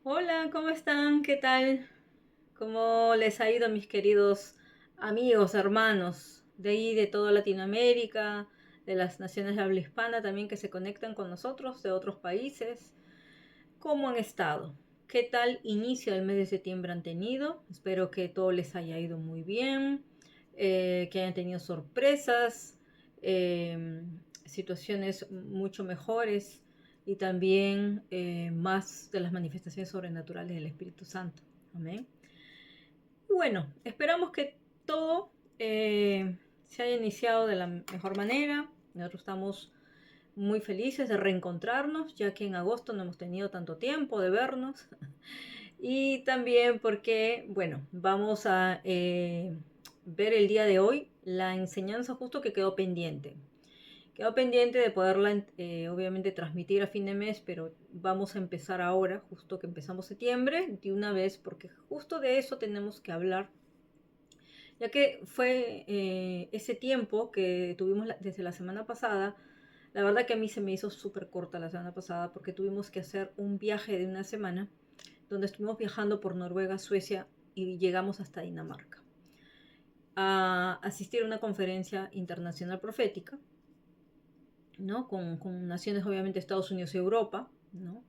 Hola, ¿cómo están? ¿Qué tal? ¿Cómo les ha ido, mis queridos amigos, hermanos de ahí, de toda Latinoamérica, de las naciones de habla hispana también que se conectan con nosotros, de otros países? ¿Cómo han estado? ¿Qué tal inicio del mes de septiembre han tenido? Espero que todo les haya ido muy bien, que hayan tenido sorpresas, eh, situaciones mucho mejores y también más de las manifestaciones sobrenaturales del Espíritu Santo. Amén. Y bueno, esperamos que todo se haya iniciado de la mejor manera. Nosotros estamos muy felices de reencontrarnos, ya que en agosto no hemos tenido tanto tiempo de vernos. Y también porque, bueno, vamos a ver el día de hoy la enseñanza justo que quedó pendiente. Quedó pendiente de poderla, obviamente, transmitir a fin de mes, pero vamos a empezar ahora, justo que empezamos septiembre, de una vez, porque justo de eso tenemos que hablar, ya que fue ese tiempo que tuvimos desde la semana pasada. La verdad que a mí se me hizo súper corta la semana pasada porque tuvimos que hacer un viaje de una semana donde estuvimos viajando por Noruega, Suecia y llegamos hasta Dinamarca a asistir a una conferencia internacional profética, ¿no? Con naciones obviamente Estados Unidos y Europa, ¿no?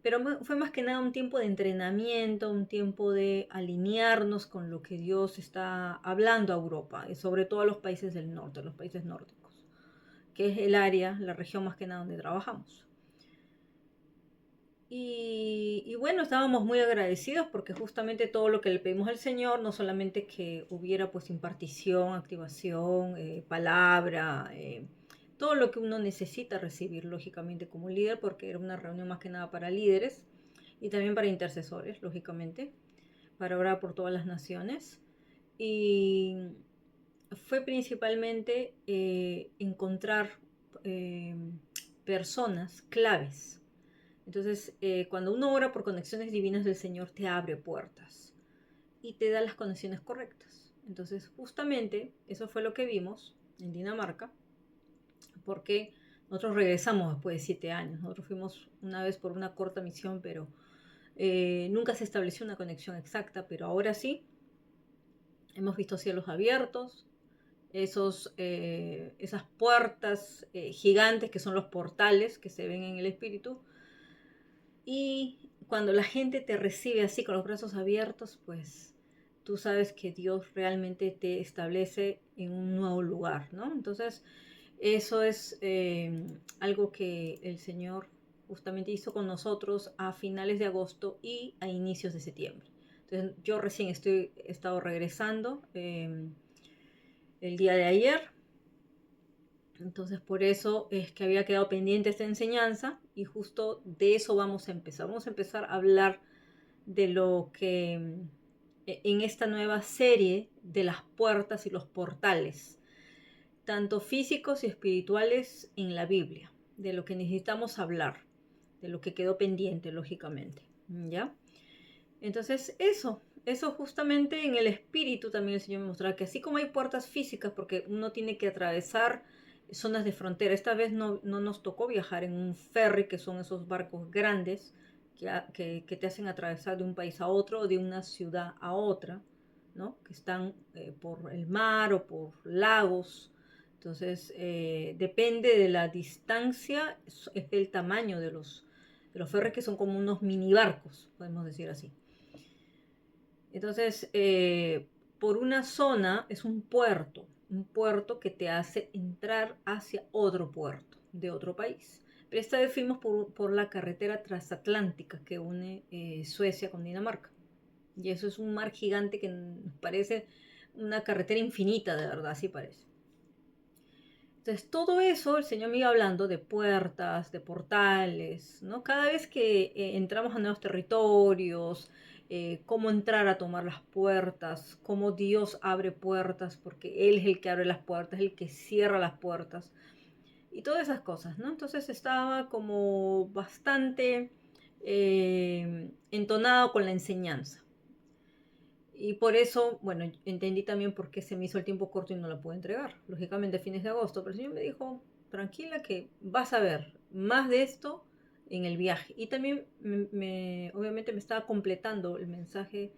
Pero fue más que nada un tiempo de entrenamiento, un tiempo de alinearnos con lo que Dios está hablando a Europa, y sobre todo a los países del norte, los países nórdicos, que es el área, la región más que nada donde trabajamos. Y bueno, estábamos muy agradecidos porque justamente todo lo que le pedimos al Señor, no solamente que hubiera pues impartición, activación, palabra, todo lo que uno necesita recibir lógicamente como líder, porque era una reunión más que nada para líderes y también para intercesores, lógicamente, para orar por todas las naciones. Y fue principalmente encontrar eh, personas claves. Entonces, cuando uno ora por conexiones divinas del Señor, te abre puertas y te da las conexiones correctas. Entonces, justamente eso fue lo que vimos en Dinamarca, porque nosotros regresamos después de 7 años. Nosotros fuimos una vez por una corta misión, pero nunca se estableció una conexión exacta, pero ahora sí, hemos visto cielos abiertos, esas puertas gigantes que son los portales que se ven en el espíritu. Y cuando la gente te recibe así con los brazos abiertos, pues tú sabes que Dios realmente te establece en un nuevo lugar, ¿no? Entonces, eso es algo que el Señor justamente hizo con nosotros a finales de agosto y a inicios de septiembre. Entonces, yo recién he estado regresando el día de ayer. Entonces, por eso es que había quedado pendiente esta enseñanza y justo de eso vamos a empezar. Vamos a empezar a hablar de lo que en esta nueva serie de las puertas y los portales, tanto físicos y espirituales en la Biblia, de lo que necesitamos hablar, de lo que quedó pendiente, lógicamente. ¿Ya? Entonces, eso justamente en el espíritu también el Señor me mostraba que así como hay puertas físicas, porque uno tiene que atravesar zonas de frontera, esta vez no nos tocó viajar en un ferry, que son esos barcos grandes que te hacen atravesar de un país a otro o de una ciudad a otra, ¿no? Que están por el mar o por lagos. Entonces, depende de la distancia, es el tamaño de los ferries, que son como unos mini barcos, podemos decir así. Entonces, por una zona es un puerto que te hace entrar hacia otro puerto de otro país. Pero esta vez fuimos por la carretera transatlántica que une Suecia con Dinamarca. Y eso es un mar gigante que nos parece una carretera infinita, de verdad, así parece. Entonces, todo eso, el Señor me iba hablando de puertas, de portales, ¿no? Cada vez que entramos a nuevos territorios, cómo entrar a tomar las puertas, cómo Dios abre puertas, porque Él es el que abre las puertas, el que cierra las puertas, y todas esas cosas, ¿no? Entonces estaba como bastante entonado con la enseñanza. Y por eso, bueno, entendí también por qué se me hizo el tiempo corto y no la pude entregar. Lógicamente, a fines de agosto. Pero el Señor me dijo, tranquila que vas a ver más de esto en el viaje. Y también obviamente me estaba completando el mensaje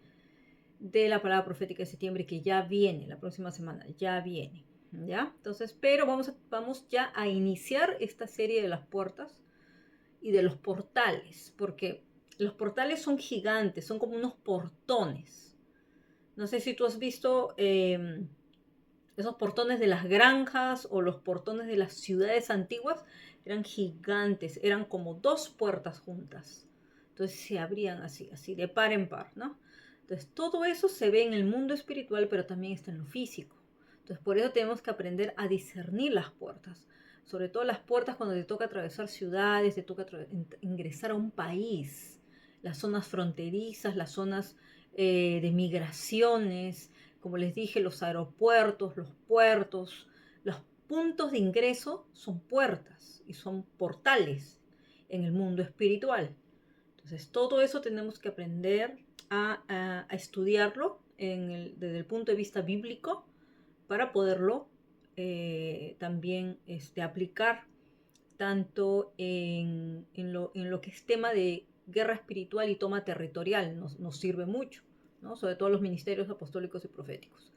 de la palabra profética de septiembre, que ya viene, la próxima semana, ya viene, ¿ya? Entonces, pero vamos ya a iniciar esta serie de las puertas y de los portales, porque los portales son gigantes, son como unos portones. No sé si tú has visto esos portones de las granjas o los portones de las ciudades antiguas, eran gigantes, eran como dos puertas juntas. Entonces se abrían así, así, de par en par, ¿no? Entonces todo eso se ve en el mundo espiritual, pero también está en lo físico. Entonces por eso tenemos que aprender a discernir las puertas. Sobre todo las puertas cuando te toca atravesar ciudades, te toca ingresar a un país. Las zonas fronterizas, las zonas de migraciones, como les dije, los aeropuertos, los puertos, los puntos de ingreso son puertas y son portales en el mundo espiritual. Entonces, todo eso tenemos que aprender a estudiarlo desde el punto de vista bíblico para poderlo también aplicar tanto en lo que es tema de guerra espiritual y toma territorial. Nos sirve mucho, ¿no? Sobre todo los ministerios apostólicos y proféticos.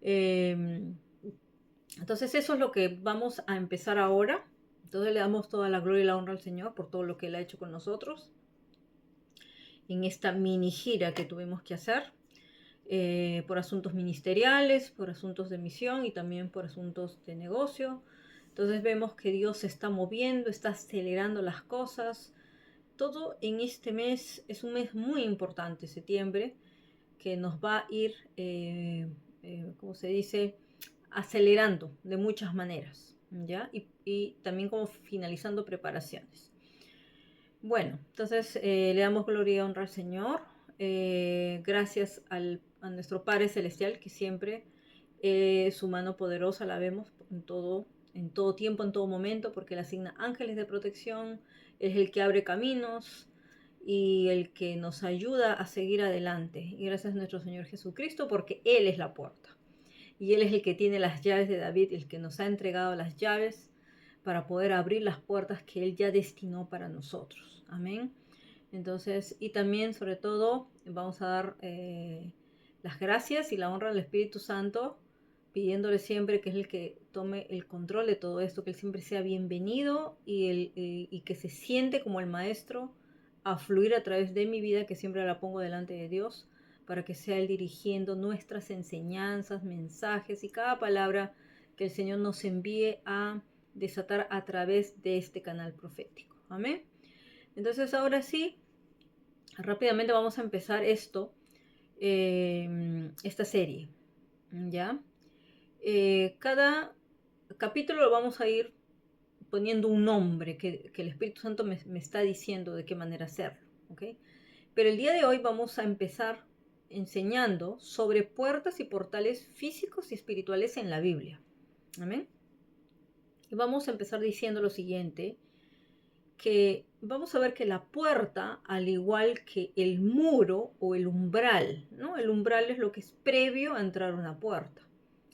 Entonces eso es lo que vamos a empezar ahora. Entonces le damos toda la gloria y la honra al Señor por todo lo que Él ha hecho con nosotros en esta mini gira que tuvimos que hacer, por asuntos ministeriales, por asuntos de misión y también por asuntos de negocio. Entonces vemos que Dios se está moviendo, está acelerando las cosas. Todo en este mes es un mes muy importante, septiembre, que nos va a ir, ¿cómo se dice?, acelerando de muchas maneras, ¿ya? Y también como finalizando preparaciones. Bueno, entonces le damos gloria y honra al Señor. Gracias a nuestro Padre Celestial, que siempre su mano poderosa la vemos en todo tiempo, en todo momento, porque Él asigna ángeles de protección, es el que abre caminos y el que nos ayuda a seguir adelante. Y gracias a nuestro Señor Jesucristo, porque Él es la puerta. Y Él es el que tiene las llaves de David, el que nos ha entregado las llaves para poder abrir las puertas que Él ya destinó para nosotros. Amén. Entonces, y también, sobre todo, vamos a dar las gracias y la honra al Espíritu Santo, pidiéndole siempre que es el que tome el control de todo esto, que Él siempre sea bienvenido y que se siente como el Maestro a fluir a través de mi vida, que siempre la pongo delante de Dios, para que sea Él dirigiendo nuestras enseñanzas, mensajes y cada palabra que el Señor nos envíe a desatar a través de este canal profético. Amén. Entonces ahora sí, rápidamente vamos a empezar esta serie, ¿ya? Cada capítulo lo vamos a ir poniendo un nombre que el Espíritu Santo me está diciendo de qué manera hacerlo, ¿ok? Pero el día de hoy vamos a empezar enseñando sobre puertas y portales físicos y espirituales en la Biblia. Amén. Y vamos a empezar diciendo lo siguiente, que vamos a ver que la puerta, al igual que el muro o el umbral, ¿no? El umbral es lo que es previo a entrar a una puerta.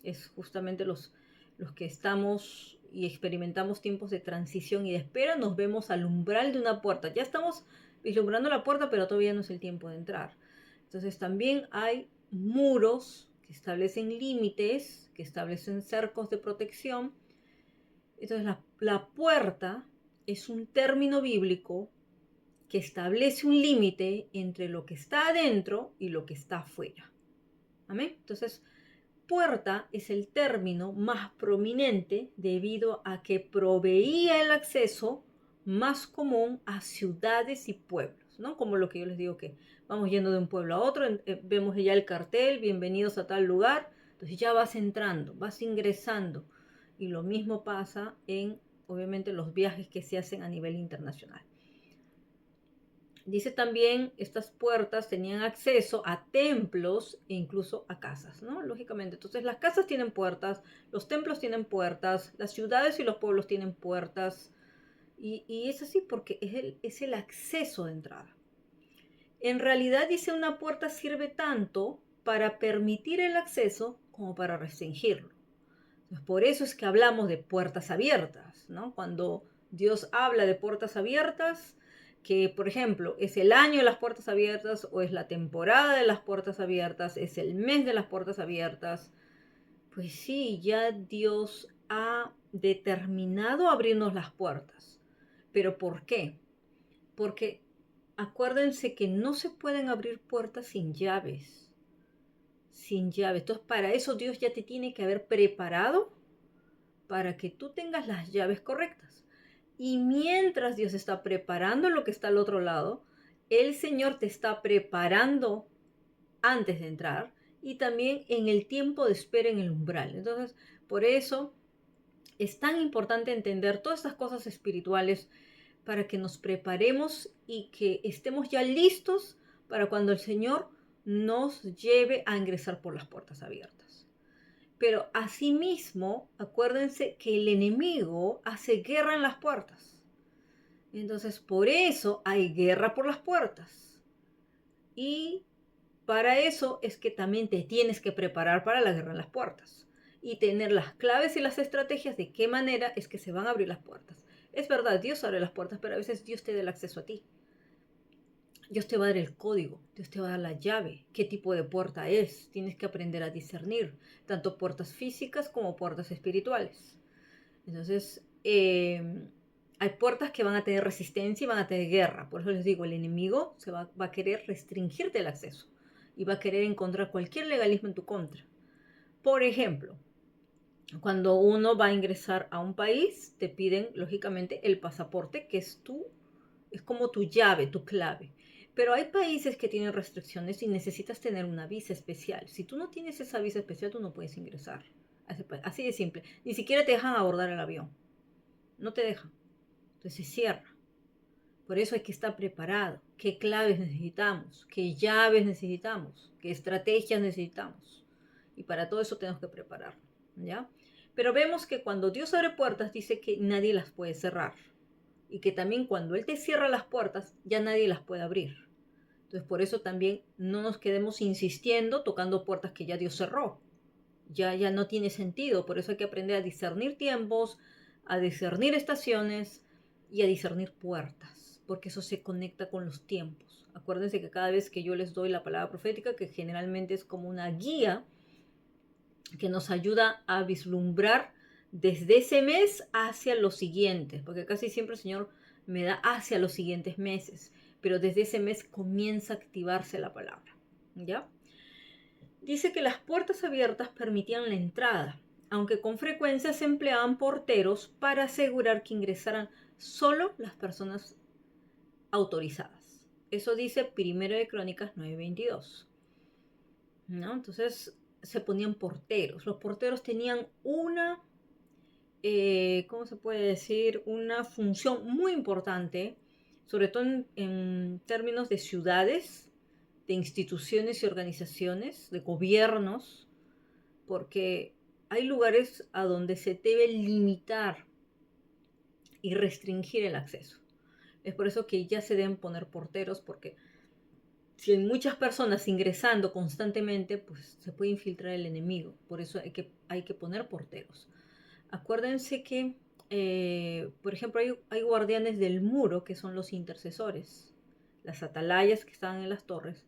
Es justamente los que estamos y experimentamos tiempos de transición y de espera, nos vemos al umbral de una puerta. Ya estamos vislumbrando la puerta, pero todavía no es el tiempo de entrar. Entonces también hay muros que establecen límites, que establecen cercos de protección. Entonces la puerta es un término bíblico que establece un límite entre lo que está adentro y lo que está afuera. ¿Amén? Entonces, puerta es el término más prominente debido a que proveía el acceso más común a ciudades y pueblos, ¿no? Como lo que yo les digo, que vamos yendo de un pueblo a otro, vemos ya el cartel, bienvenidos a tal lugar, entonces ya vas entrando, vas ingresando, y lo mismo pasa en, obviamente, los viajes que se hacen a nivel internacional. Dice también, estas puertas tenían acceso a templos e incluso a casas, ¿no? Lógicamente. Entonces, las casas tienen puertas, los templos tienen puertas, las ciudades y los pueblos tienen puertas. Y es así porque es el acceso de entrada. En realidad, dice, una puerta sirve tanto para permitir el acceso como para restringirlo. Entonces, por eso es que hablamos de puertas abiertas, ¿no? Cuando Dios habla de puertas abiertas, que por ejemplo es el año de las puertas abiertas o es la temporada de las puertas abiertas, es el mes de las puertas abiertas. Pues sí, ya Dios ha determinado abrirnos las puertas. ¿Pero por qué? Porque acuérdense que no se pueden abrir puertas sin llaves. Sin llaves. Entonces, para eso Dios ya te tiene que haber preparado para que tú tengas las llaves correctas. Y mientras Dios está preparando lo que está al otro lado, el Señor te está preparando antes de entrar y también en el tiempo de espera en el umbral. Entonces, por eso es tan importante entender todas estas cosas espirituales para que nos preparemos y que estemos ya listos para cuando el Señor nos lleve a ingresar por las puertas abiertas. Pero asimismo, acuérdense que el enemigo hace guerra en las puertas. Entonces, por eso hay guerra por las puertas. Y para eso es que también te tienes que preparar para la guerra en las puertas y tener las claves y las estrategias de qué manera es que se van a abrir las puertas. Es verdad, Dios abre las puertas, pero a veces Dios te da el acceso a ti. Dios te va a dar el código, Dios te va a dar la llave, qué tipo de puerta es. Tienes que aprender a discernir tanto puertas físicas como puertas espirituales. Entonces, hay puertas que van a tener resistencia y van a tener guerra. Por eso les digo, el enemigo va a querer restringirte el acceso y va a querer encontrar cualquier legalismo en tu contra. Por ejemplo, cuando uno va a ingresar a un país, te piden, lógicamente, el pasaporte, que es como tu llave, tu clave. Pero hay países que tienen restricciones y necesitas tener una visa especial. Si tú no tienes esa visa especial, tú no puedes ingresar. Así de simple. Ni siquiera te dejan abordar el avión. No te dejan. Entonces se cierra. Por eso hay que estar preparado. ¿Qué claves necesitamos? ¿Qué llaves necesitamos? ¿Qué estrategias necesitamos? Y para todo eso tenemos que prepararnos, ¿ya? Pero vemos que cuando Dios abre puertas, dice que nadie las puede cerrar. Y que también cuando Él te cierra las puertas, ya nadie las puede abrir. Entonces, por eso también no nos quedemos insistiendo tocando puertas que ya Dios cerró. Ya no tiene sentido. Por eso hay que aprender a discernir tiempos, a discernir estaciones y a discernir puertas, porque eso se conecta con los tiempos. Acuérdense que cada vez que yo les doy la palabra profética, que generalmente es como una guía que nos ayuda a vislumbrar desde ese mes hacia los siguientes, porque casi siempre el Señor me da hacia los siguientes meses, pero desde ese mes comienza a activarse la palabra, ¿ya? Dice que las puertas abiertas permitían la entrada, aunque con frecuencia se empleaban porteros para asegurar que ingresaran solo las personas autorizadas. Eso dice 1 de Crónicas 9:22. ¿No? Entonces se ponían porteros. Los porteros tenían una, ¿cómo se puede decir? Una función muy importante, sobre todo en términos de ciudades, de instituciones y organizaciones, de gobiernos, porque hay lugares a donde se debe limitar y restringir el acceso. Es por eso que ya se deben poner porteros, porque si hay muchas personas ingresando constantemente, pues se puede infiltrar el enemigo. Por eso hay que poner porteros. Acuérdense que, por ejemplo, hay guardianes del muro que son los intercesores, las atalayas que están en las torres,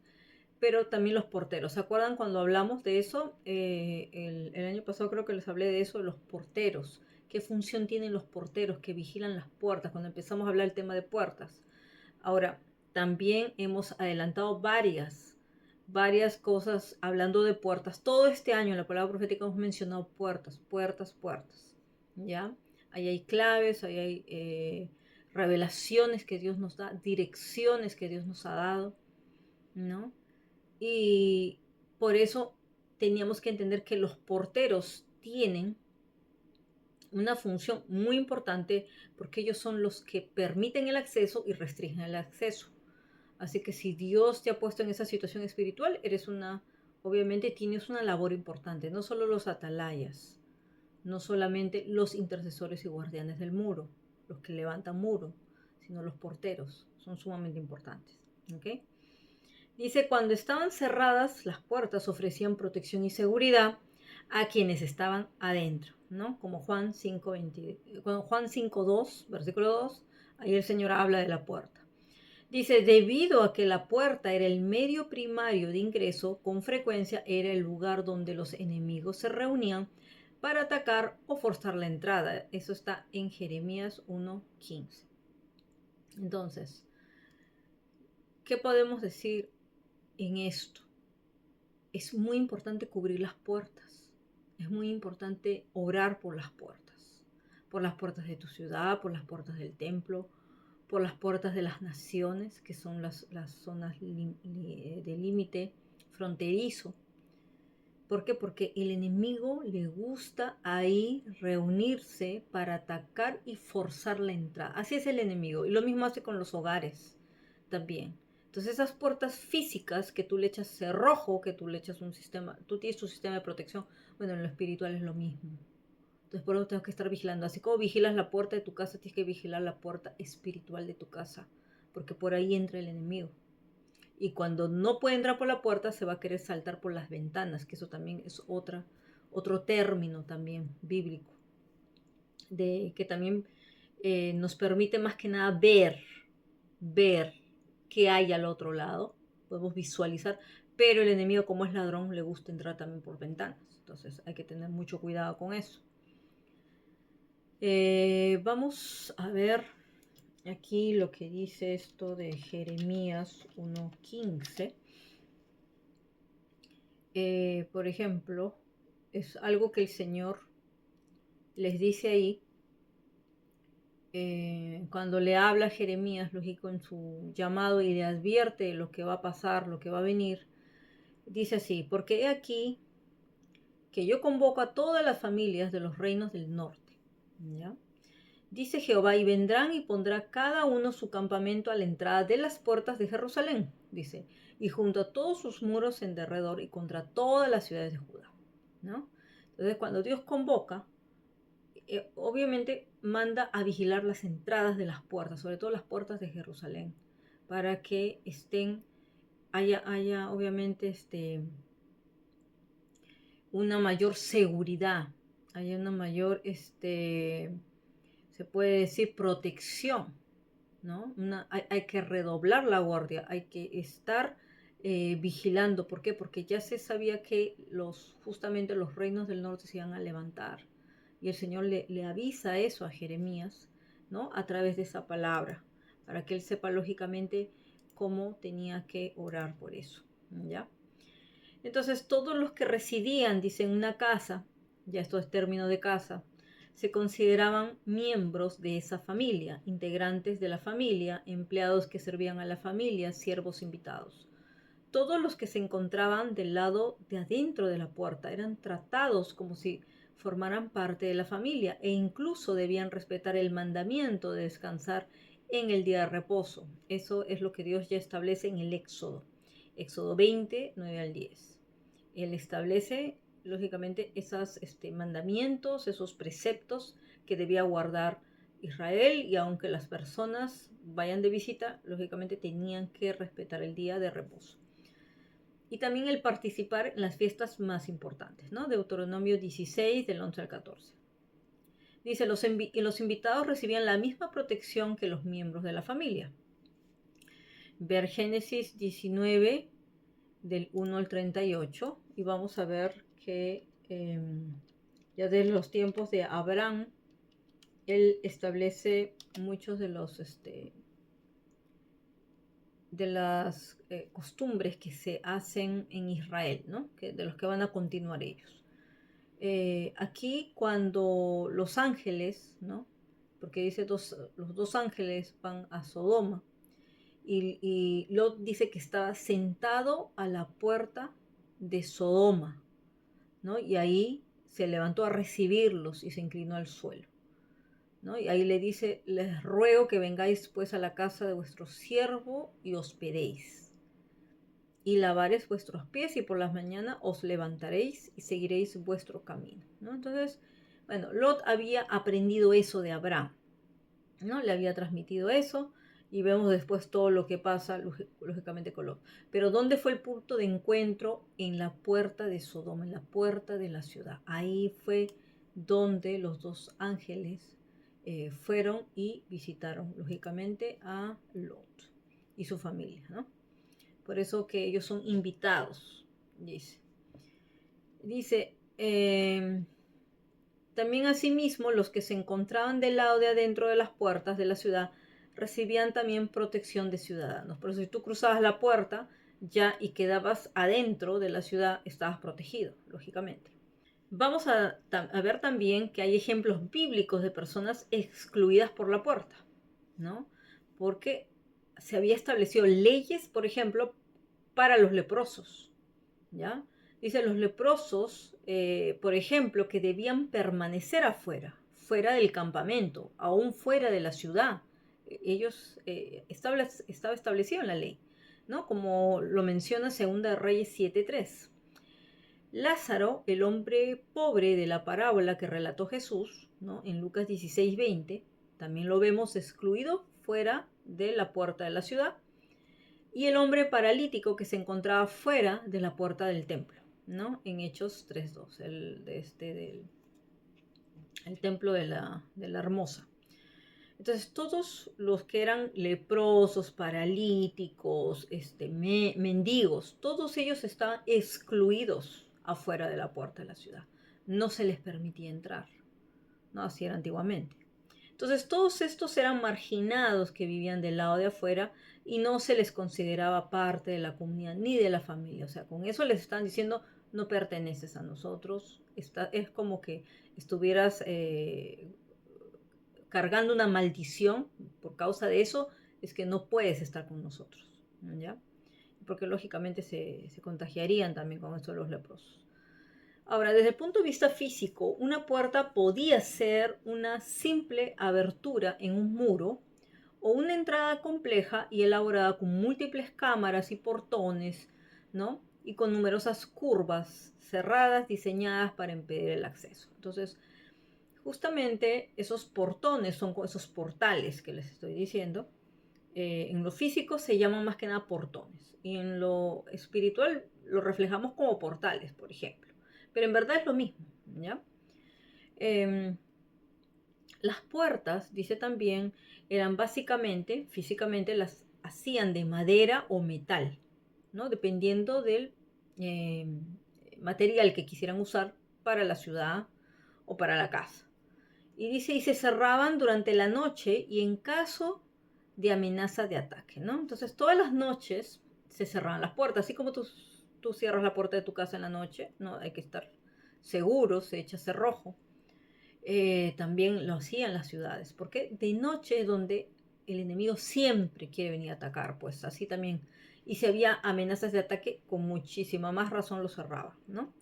pero también los porteros. ¿Se acuerdan cuando hablamos de eso? El año pasado creo que les hablé de eso, de los porteros. ¿Qué función tienen los porteros que vigilan las puertas? Cuando empezamos a hablar del tema de puertas. Ahora, también hemos adelantado varias cosas hablando de puertas. Todo este año en la palabra profética hemos mencionado puertas, puertas, puertas. ¿Ya? Ahí hay claves, ahí hay revelaciones que Dios nos da, direcciones que Dios nos ha dado, ¿no? Y por eso teníamos que entender que los porteros tienen una función muy importante porque ellos son los que permiten el acceso y restringen el acceso. Así que si Dios te ha puesto en esa situación espiritual, obviamente tienes una labor importante, no solo los atalayas, no solamente los intercesores y guardianes del muro, los que levantan muro, sino los porteros, son sumamente importantes. ¿Okay? Dice, cuando estaban cerradas, las puertas ofrecían protección y seguridad, a quienes estaban adentro, ¿no? Como Juan 5:2, versículo 2, ahí el Señor habla de la puerta. Dice, debido a que la puerta era el medio primario de ingreso, con frecuencia era el lugar donde los enemigos se reunían para atacar o forzar la entrada. Eso está en Jeremías 1:15. Entonces, ¿qué podemos decir en esto? Es muy importante cubrir las puertas. Es muy importante orar por las puertas de tu ciudad, por las puertas del templo, por las puertas de las naciones, que son las zonas de límite fronterizo. ¿Por qué? Porque el enemigo le gusta ahí reunirse para atacar y forzar la entrada. Así es el enemigo. Y lo mismo hace con los hogares también. Entonces esas puertas físicas que tú le echas cerrojo, que tú le echas un sistema, tú tienes tu sistema de protección, bueno, en lo espiritual es lo mismo. Entonces por eso tengo que estar vigilando. Así como vigilas la puerta de tu casa, tienes que vigilar la puerta espiritual de tu casa, porque por ahí entra el enemigo. Y cuando no puede entrar por la puerta, se va a querer saltar por las ventanas, que eso también es otro término también bíblico, que también nos permite más que nada ver qué hay al otro lado. Podemos visualizar, pero el enemigo, como es ladrón, le gusta entrar también por ventanas. Entonces hay que tener mucho cuidado con eso. Vamos a ver aquí lo que dice esto de Jeremías 1:15. Por ejemplo, es algo que el Señor les dice ahí, cuando le habla a Jeremías, lógico, en su llamado y le advierte lo que va a pasar, lo que va a venir. Dice así, porque he aquí que yo convoco a todas las familias de los reinos del norte, ¿ya? Dice Jehová, y vendrán y pondrá cada uno su campamento a la entrada de las puertas de Jerusalén, dice, y junto a todos sus muros en derredor y contra todas las ciudades de Judá, ¿no? Entonces, cuando Dios convoca, obviamente manda a vigilar las entradas de las puertas, sobre todo las puertas de Jerusalén, para que haya obviamente una mayor seguridad, haya una mayor, se puede decir, protección, ¿no? Hay que redoblar la guardia, hay que estar vigilando. ¿Por qué? Porque ya se sabía que justamente los reinos del norte se iban a levantar. Y el Señor le avisa eso a Jeremías, ¿no? A través de esa palabra, para que él sepa lógicamente cómo tenía que orar por eso, ¿ya? Entonces todos los que residían, dice, en una casa, ya esto es término de casa, se consideraban miembros de esa familia, integrantes de la familia, empleados que servían a la familia, siervos invitados. Todos los que se encontraban del lado de adentro de la puerta eran tratados como si formaran parte de la familia e incluso debían respetar el mandamiento de descansar en el día de reposo. Eso es lo que Dios ya establece en el Éxodo. Éxodo 20, 9 al 10. Él establece, lógicamente, esos mandamientos, esos preceptos que debía guardar Israel, y aunque las personas vayan de visita, lógicamente tenían que respetar el día de reposo. Y también el participar en las fiestas más importantes, ¿no? Deuteronomio 16, del 11 al 14. Dice, los invitados recibían la misma protección que los miembros de la familia. Ver Génesis 19, del 1 al 38, y vamos a ver que ya desde los tiempos de Abraham, él establece muchos de las costumbres que se hacen en Israel, ¿no? De los que van a continuar ellos. Aquí cuando los ángeles, ¿no? Porque dice los dos ángeles van a Sodoma, y Lot dice que estaba sentado a la puerta de Sodoma, ¿no? Y ahí se levantó a recibirlos y se inclinó al suelo, ¿no? Y ahí le dice, les ruego que vengáis pues a la casa de vuestro siervo y hospedéis, y lavaréis vuestros pies, y por las mañanas os levantaréis y seguiréis vuestro camino, ¿no? Entonces, bueno, Lot había aprendido eso de Abraham, ¿no? Le había transmitido eso, y vemos después todo lo que pasa, lógicamente con Lot. Pero ¿dónde fue el punto de encuentro? En la puerta de Sodoma, en la puerta de la ciudad. Ahí fue donde los dos ángeles fueron y visitaron, lógicamente, a Lot y su familia, ¿no? Por eso que ellos son invitados, dice. Dice, también asimismo los que se encontraban del lado de adentro de las puertas de la ciudad recibían también protección de ciudadanos. Por eso si tú cruzabas la puerta ya y quedabas adentro de la ciudad, estabas protegido, lógicamente. Vamos a ver también que hay ejemplos bíblicos de personas excluidas por la puerta, ¿no? Porque se había establecido leyes, por ejemplo, para los leprosos, ¿ya? Dice los leprosos, por ejemplo, que debían permanecer afuera, fuera del campamento, aún fuera de la ciudad. Ellos estaba establecido en la ley, ¿no? Como lo menciona 2 Reyes 7:3. Lázaro, el hombre pobre de la parábola que relató Jesús, ¿no? En Lucas 16:20, también lo vemos excluido fuera de la puerta de la ciudad. Y el hombre paralítico que se encontraba fuera de la puerta del templo, ¿no? En Hechos 3:2, el templo de la hermosa. Entonces, todos los que eran leprosos, paralíticos, mendigos, todos ellos estaban excluidos afuera de la puerta de la ciudad. No se les permitía entrar, ¿no? Así era antiguamente. Entonces, todos estos eran marginados que vivían del lado de afuera y no se les consideraba parte de la comunidad ni de la familia. O sea, con eso les están diciendo, no perteneces a nosotros. Es como que estuvieras cargando una maldición por causa de eso, es que no puedes estar con nosotros, ¿ya? Porque lógicamente se contagiarían también con esto de los leprosos. Ahora, desde el punto de vista físico, una puerta podía ser una simple abertura en un muro o una entrada compleja y elaborada con múltiples cámaras y portones, ¿no? Y con numerosas curvas cerradas diseñadas para impedir el acceso. Entonces, justamente esos portones son esos portales que les estoy diciendo. En lo físico se llaman más que nada portones y en lo espiritual lo reflejamos como portales, por ejemplo. Pero en verdad es lo mismo, ¿ya? Las puertas, dice también, eran básicamente, físicamente, las hacían de madera o metal, ¿no? Dependiendo del material que quisieran usar para la ciudad o para la casa. Y dice, y se cerraban durante la noche y en caso de amenaza de ataque, ¿no? Entonces, todas las noches se cerraban las puertas, así como tú cierras la puerta de tu casa en la noche, ¿no? Hay que estar seguro, se echa cerrojo. También lo hacían las ciudades, porque de noche es donde el enemigo siempre quiere venir a atacar, pues así también. Y si había amenazas de ataque, con muchísima más razón lo cerraba, ¿no?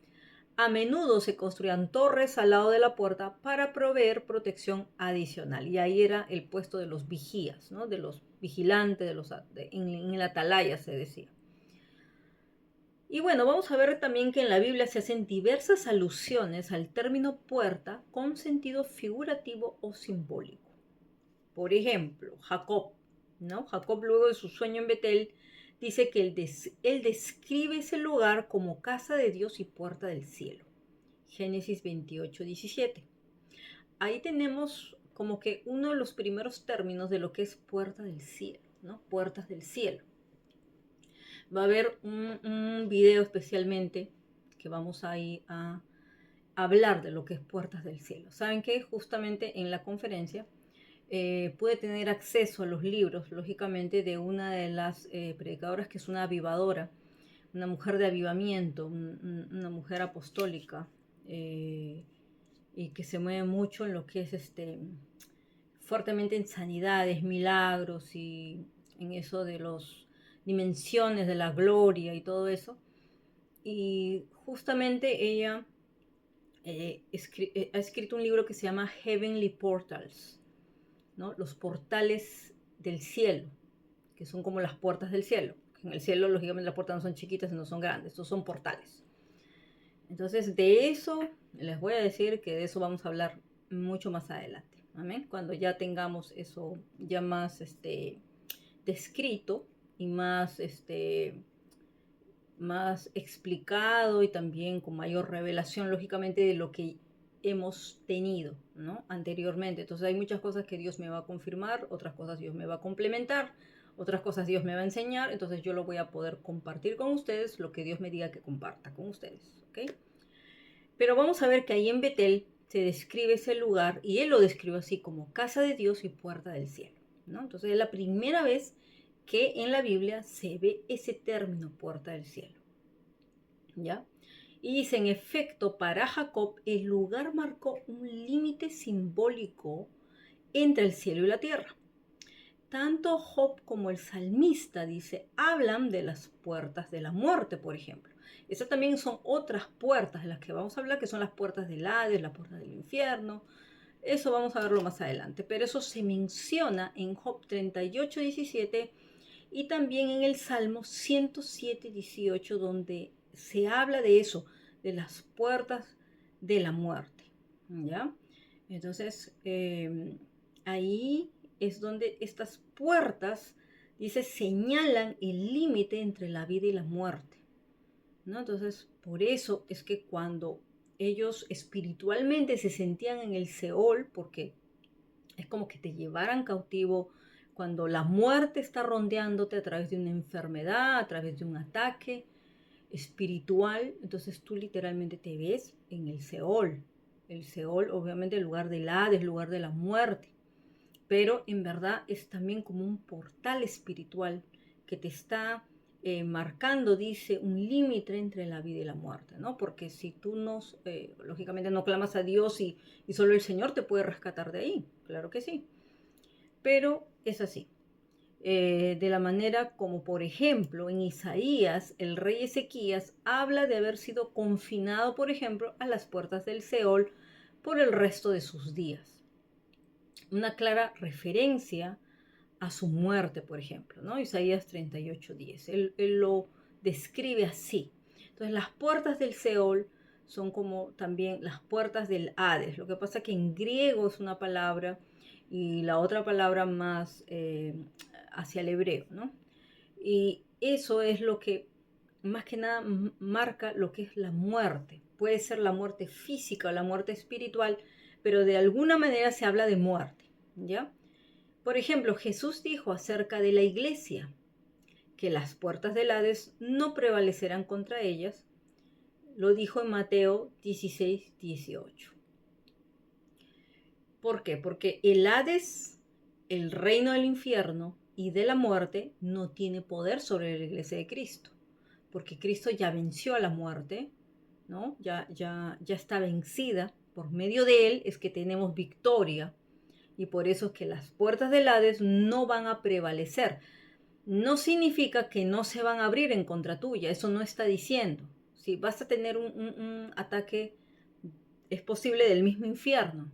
A menudo se construían torres al lado de la puerta para proveer protección adicional. Y ahí era el puesto de los vigías, ¿no? De los vigilantes, en la atalaya se decía. Y bueno, vamos a ver también que en la Biblia se hacen diversas alusiones al término puerta con sentido figurativo o simbólico. Por ejemplo, Jacob, ¿no? Jacob, luego de su sueño en Betel, dice que él describe ese lugar como casa de Dios y puerta del cielo. Génesis 28:17. Ahí tenemos como que uno de los primeros términos de lo que es puerta del cielo, ¿no? Puertas del cielo. Va a haber un video especialmente que vamos a ir a hablar de lo que es puertas del cielo. ¿Saben qué? Justamente en la conferencia pude tener acceso a los libros, lógicamente, de una de las predicadoras que es una avivadora, una mujer de avivamiento, una mujer apostólica, y que se mueve mucho en lo que es fuertemente en sanidades, milagros y en eso de las dimensiones de la gloria y todo eso. Y justamente ella ha escrito un libro que se llama Heavenly Portals, ¿no? Los portales del cielo, que son como las puertas del cielo. En el cielo, lógicamente, las puertas no son chiquitas, no son grandes, estos son portales. Entonces, de eso les voy a decir que de eso vamos a hablar mucho más adelante. ¿Amén? Cuando ya tengamos eso ya más descrito y más explicado y también con mayor revelación, lógicamente, de lo que hemos tenido, ¿no? Anteriormente. Entonces hay muchas cosas que Dios me va a confirmar, otras cosas Dios me va a complementar, otras cosas Dios me va a enseñar, entonces yo lo voy a poder compartir con ustedes, lo que Dios me diga que comparta con ustedes, ¿ok? Pero vamos a ver que ahí en Betel se describe ese lugar y él lo describe así como casa de Dios y puerta del cielo, ¿no? Entonces es la primera vez que en la Biblia se ve ese término puerta del cielo, ¿ya? Y dice, en efecto, para Jacob el lugar marcó un límite simbólico entre el cielo y la tierra. Tanto Job como el salmista, dice, hablan de las puertas de la muerte, por ejemplo. Esas también son otras puertas de las que vamos a hablar, que son las puertas del Hades, las puertas del infierno. Eso vamos a verlo más adelante. Pero eso se menciona en Job 38:17 y también en el Salmo 107:18, donde se habla de eso, de las puertas de la muerte. ¿Ya? Entonces, ahí es donde estas puertas, dice, señalan el límite entre la vida y la muerte, ¿no? Entonces, por eso es que cuando ellos espiritualmente se sentían en el Seol, porque es como que te llevaran cautivo cuando la muerte está rondeándote a través de una enfermedad, a través de un ataque espiritual, entonces tú literalmente te ves en el Seol. El Seol, obviamente, el lugar del Hades, el lugar de la muerte, pero en verdad es también como un portal espiritual que te está marcando, dice, un límite entre la vida y la muerte, ¿no? Porque si tú no, lógicamente no clamas a Dios y solo el Señor te puede rescatar de ahí, claro que sí, pero es así. De la manera como, por ejemplo, en Isaías, el rey Ezequías habla de haber sido confinado, por ejemplo, a las puertas del Seol por el resto de sus días. Una clara referencia a su muerte, por ejemplo, ¿no? Isaías 38:10. Él lo describe así. Entonces, las puertas del Seol son como también las puertas del Hades. Lo que pasa es que en griego es una palabra y la otra palabra más hacia el hebreo, ¿no? Y eso es lo que más que nada marca lo que es la muerte. Puede ser la muerte física o la muerte espiritual, pero de alguna manera se habla de muerte, ¿ya? Por ejemplo, Jesús dijo acerca de la iglesia que las puertas del Hades no prevalecerán contra ellas. Lo dijo en Mateo 16:18. ¿Por qué? Porque el Hades, el reino del infierno y de la muerte, no tiene poder sobre la iglesia de Cristo. Porque Cristo ya venció a la muerte, ¿no? Ya está vencida. Por medio de él es que tenemos victoria. Y por eso es que las puertas del Hades no van a prevalecer. No significa que no se van a abrir en contra tuya, eso no está diciendo. Si vas a tener un ataque, es posible del mismo infierno,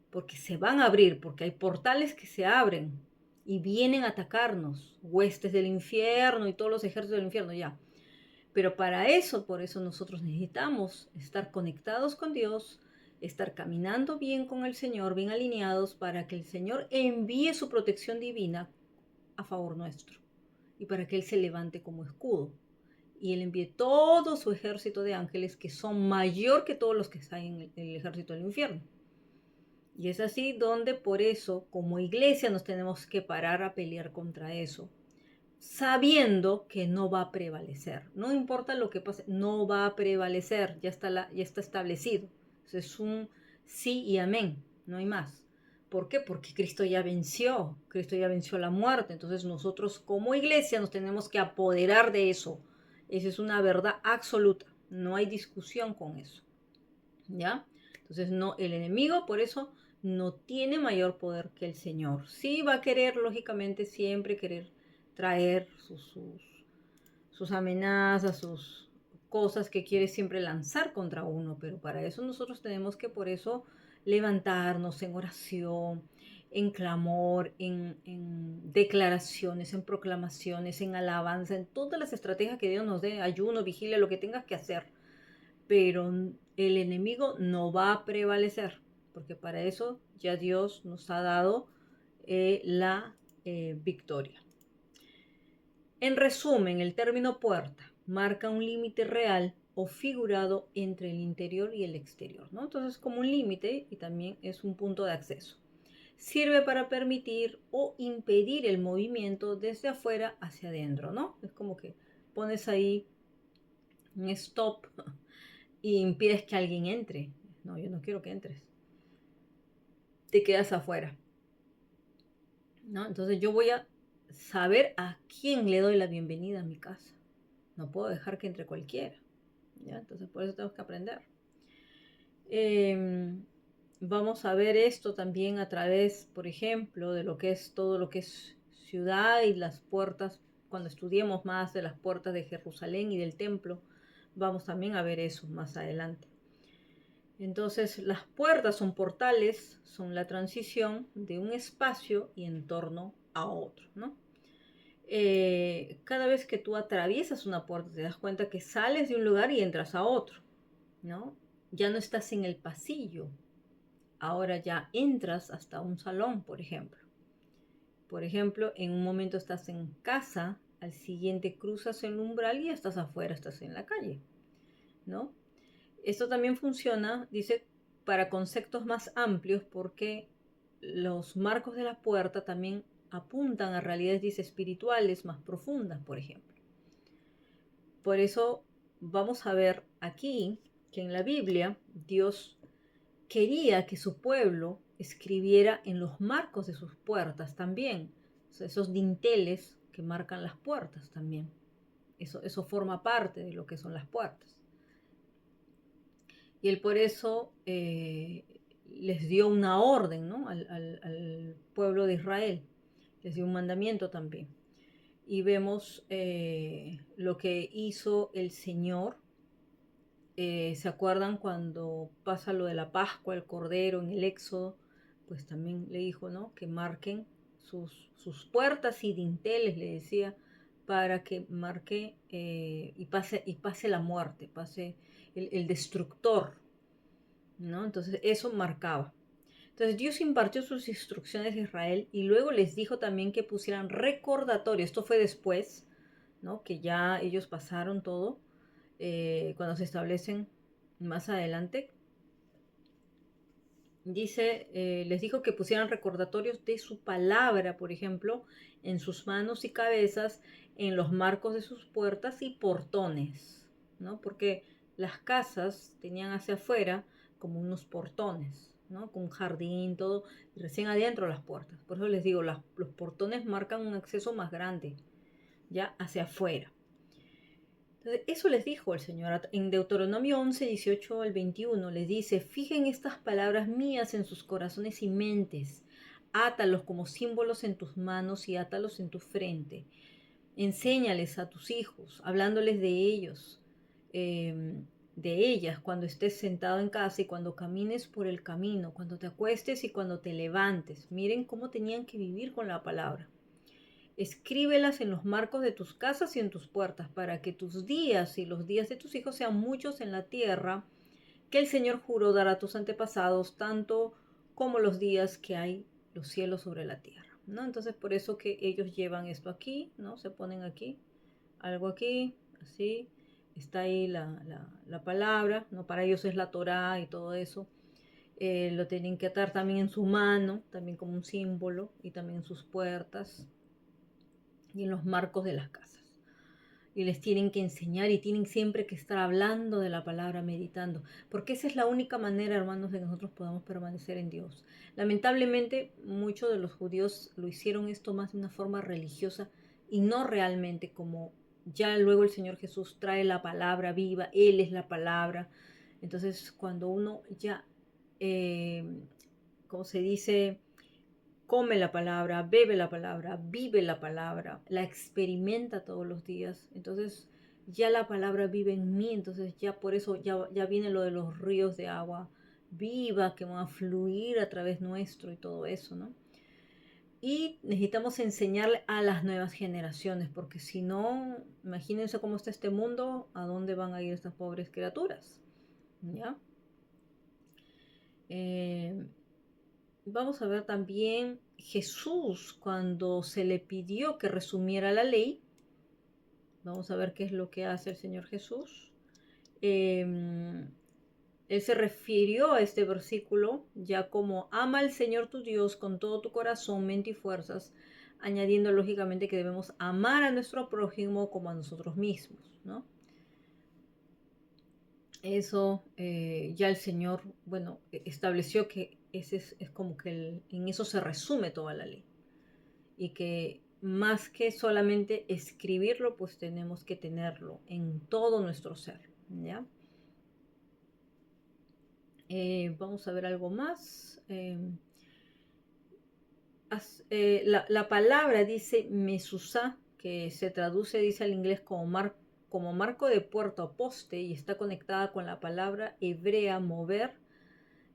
porque se van a abrir, porque hay portales que se abren y vienen a atacarnos, huestes del infierno y todos los ejércitos del infierno ya. Pero para eso, por eso nosotros necesitamos estar conectados con Dios, estar caminando bien con el Señor, bien alineados, para que el Señor envíe su protección divina a favor nuestro y para que Él se levante como escudo. Y Él envíe todo su ejército de ángeles que son mayor que todos los que están en el ejército del infierno. Y es así donde por eso como iglesia nos tenemos que parar a pelear contra eso, sabiendo que no va a prevalecer. No importa lo que pase, no va a prevalecer, ya está establecido. Es un sí y amén, no hay más. ¿Por qué? Porque Cristo ya venció la muerte. Entonces nosotros como iglesia nos tenemos que apoderar de eso. Esa es una verdad absoluta, no hay discusión con eso. ¿Ya? Entonces no, el enemigo por eso no tiene mayor poder que el Señor. Sí va a querer, lógicamente, siempre querer traer sus amenazas, sus cosas que quiere siempre lanzar contra uno, pero para eso nosotros tenemos que por eso levantarnos en oración, en clamor, en declaraciones, en proclamaciones, en alabanza, en todas las estrategias que Dios nos dé, ayuno, vigilia, lo que tengas que hacer. Pero el enemigo no va a prevalecer, porque para eso ya Dios nos ha dado la victoria. En resumen, el término puerta marca un límite real o figurado entre el interior y el exterior, ¿no? Entonces, como un límite y también es un punto de acceso. Sirve para permitir o impedir el movimiento desde afuera hacia adentro, ¿no? Es como que pones ahí un stop y impides que alguien entre. No, yo no quiero que entres. Te quedas afuera, ¿no? Entonces yo voy a saber a quién le doy la bienvenida a mi casa. No puedo dejar que entre cualquiera, ¿ya? Entonces por eso tenemos que aprender. Vamos a ver esto también a través, por ejemplo, de lo que es todo lo que es ciudad y las puertas. Cuando estudiemos más de las puertas de Jerusalén y del templo, vamos también a ver eso más adelante. Entonces, las puertas son portales, son la transición de un espacio y entorno a otro, ¿no? Cada vez que tú atraviesas una puerta, te das cuenta que sales de un lugar y entras a otro, ¿no? Ya no estás en el pasillo, ahora ya entras hasta un salón, por ejemplo. Por ejemplo, en un momento estás en casa, al siguiente cruzas el umbral y estás afuera, estás en la calle, ¿no? Esto también funciona, dice, para conceptos más amplios porque los marcos de la puerta también apuntan a realidades, dice, espirituales más profundas, por ejemplo. Por eso vamos a ver aquí que en la Biblia Dios quería que su pueblo escribiera en los marcos de sus puertas también, o sea, esos dinteles que marcan las puertas también. Eso forma parte de lo que son las puertas. Y él por eso les dio una orden, ¿no? Al pueblo de Israel, les dio un mandamiento también. Y vemos lo que hizo el Señor. ¿Se acuerdan cuando pasa lo de la Pascua, el Cordero en el Éxodo? Pues también le dijo, ¿no? Que marquen sus puertas y dinteles, le decía, para que marque y pase la muerte, pase el destructor, ¿no? Entonces eso marcaba. Entonces Dios impartió sus instrucciones a Israel y luego les dijo también que pusieran recordatorio. Esto fue después, ¿no? Que ya ellos pasaron todo, cuando se establecen más adelante. Dice, les dijo que pusieran recordatorios de su palabra, por ejemplo, en sus manos y cabezas, en los marcos de sus puertas y portones, ¿no? Porque las casas tenían hacia afuera como unos portones, ¿no? Con un jardín, todo, y recién adentro las puertas. Por eso les digo, los portones marcan un acceso más grande, ya hacia afuera. Entonces, eso les dijo el Señor en Deuteronomio 11, 18 al 21. Les dice, fijen estas palabras mías en sus corazones y mentes. Átalos como símbolos en tus manos y átalos en tu frente. Enséñales a tus hijos, hablándoles de ellos, de ellas, cuando estés sentado en casa y cuando camines por el camino, cuando te acuestes y cuando te levantes. Miren cómo tenían que vivir con la palabra. Escríbelas en los marcos de tus casas y en tus puertas, para que tus días y los días de tus hijos sean muchos en la tierra, que el Señor juró dar a tus antepasados, tanto como los días que hay los cielos sobre la tierra, ¿no? Entonces, por eso que ellos llevan esto aquí, ¿no? Se ponen aquí, algo aquí, así, está ahí la palabra, ¿no? Para ellos es la Torá y todo eso. Lo tienen que atar también en su mano, también como un símbolo, y también en sus puertas y en los marcos de las casas. Y les tienen que enseñar y tienen siempre que estar hablando de la palabra, meditando, porque esa es la única manera, hermanos, de que nosotros podamos permanecer en Dios. Lamentablemente, muchos de los judíos lo hicieron esto más de una forma religiosa y no realmente como ya luego el Señor Jesús trae la palabra viva, Él es la palabra. Entonces, cuando uno ya, como se dice, come la palabra, bebe la palabra, vive la palabra, la experimenta todos los días. Entonces ya la palabra vive en mí, entonces ya por eso ya viene lo de los ríos de agua viva que van a fluir a través nuestro y todo eso, ¿no? Y necesitamos enseñarle a las nuevas generaciones, porque si no, imagínense cómo está este mundo, a dónde van a ir estas pobres criaturas, ¿ya? Vamos a ver también Jesús cuando se le pidió que resumiera la ley, Vamos a ver qué es lo que hace el Señor Jesús. Él se refirió a este versículo ya como ama al Señor tu Dios con todo tu corazón, mente y fuerzas, añadiendo lógicamente que debemos amar a nuestro prójimo como a nosotros mismos, ¿no? Eso ya el Señor, bueno, estableció que ese es como que en eso se resume toda la ley. Y que más que solamente escribirlo, pues tenemos que tenerlo en todo nuestro ser, ¿ya? Vamos a ver algo más. La palabra dice mesusá, que se traduce, dice al inglés como marco de puerta o poste, y está conectada con la palabra hebrea mover.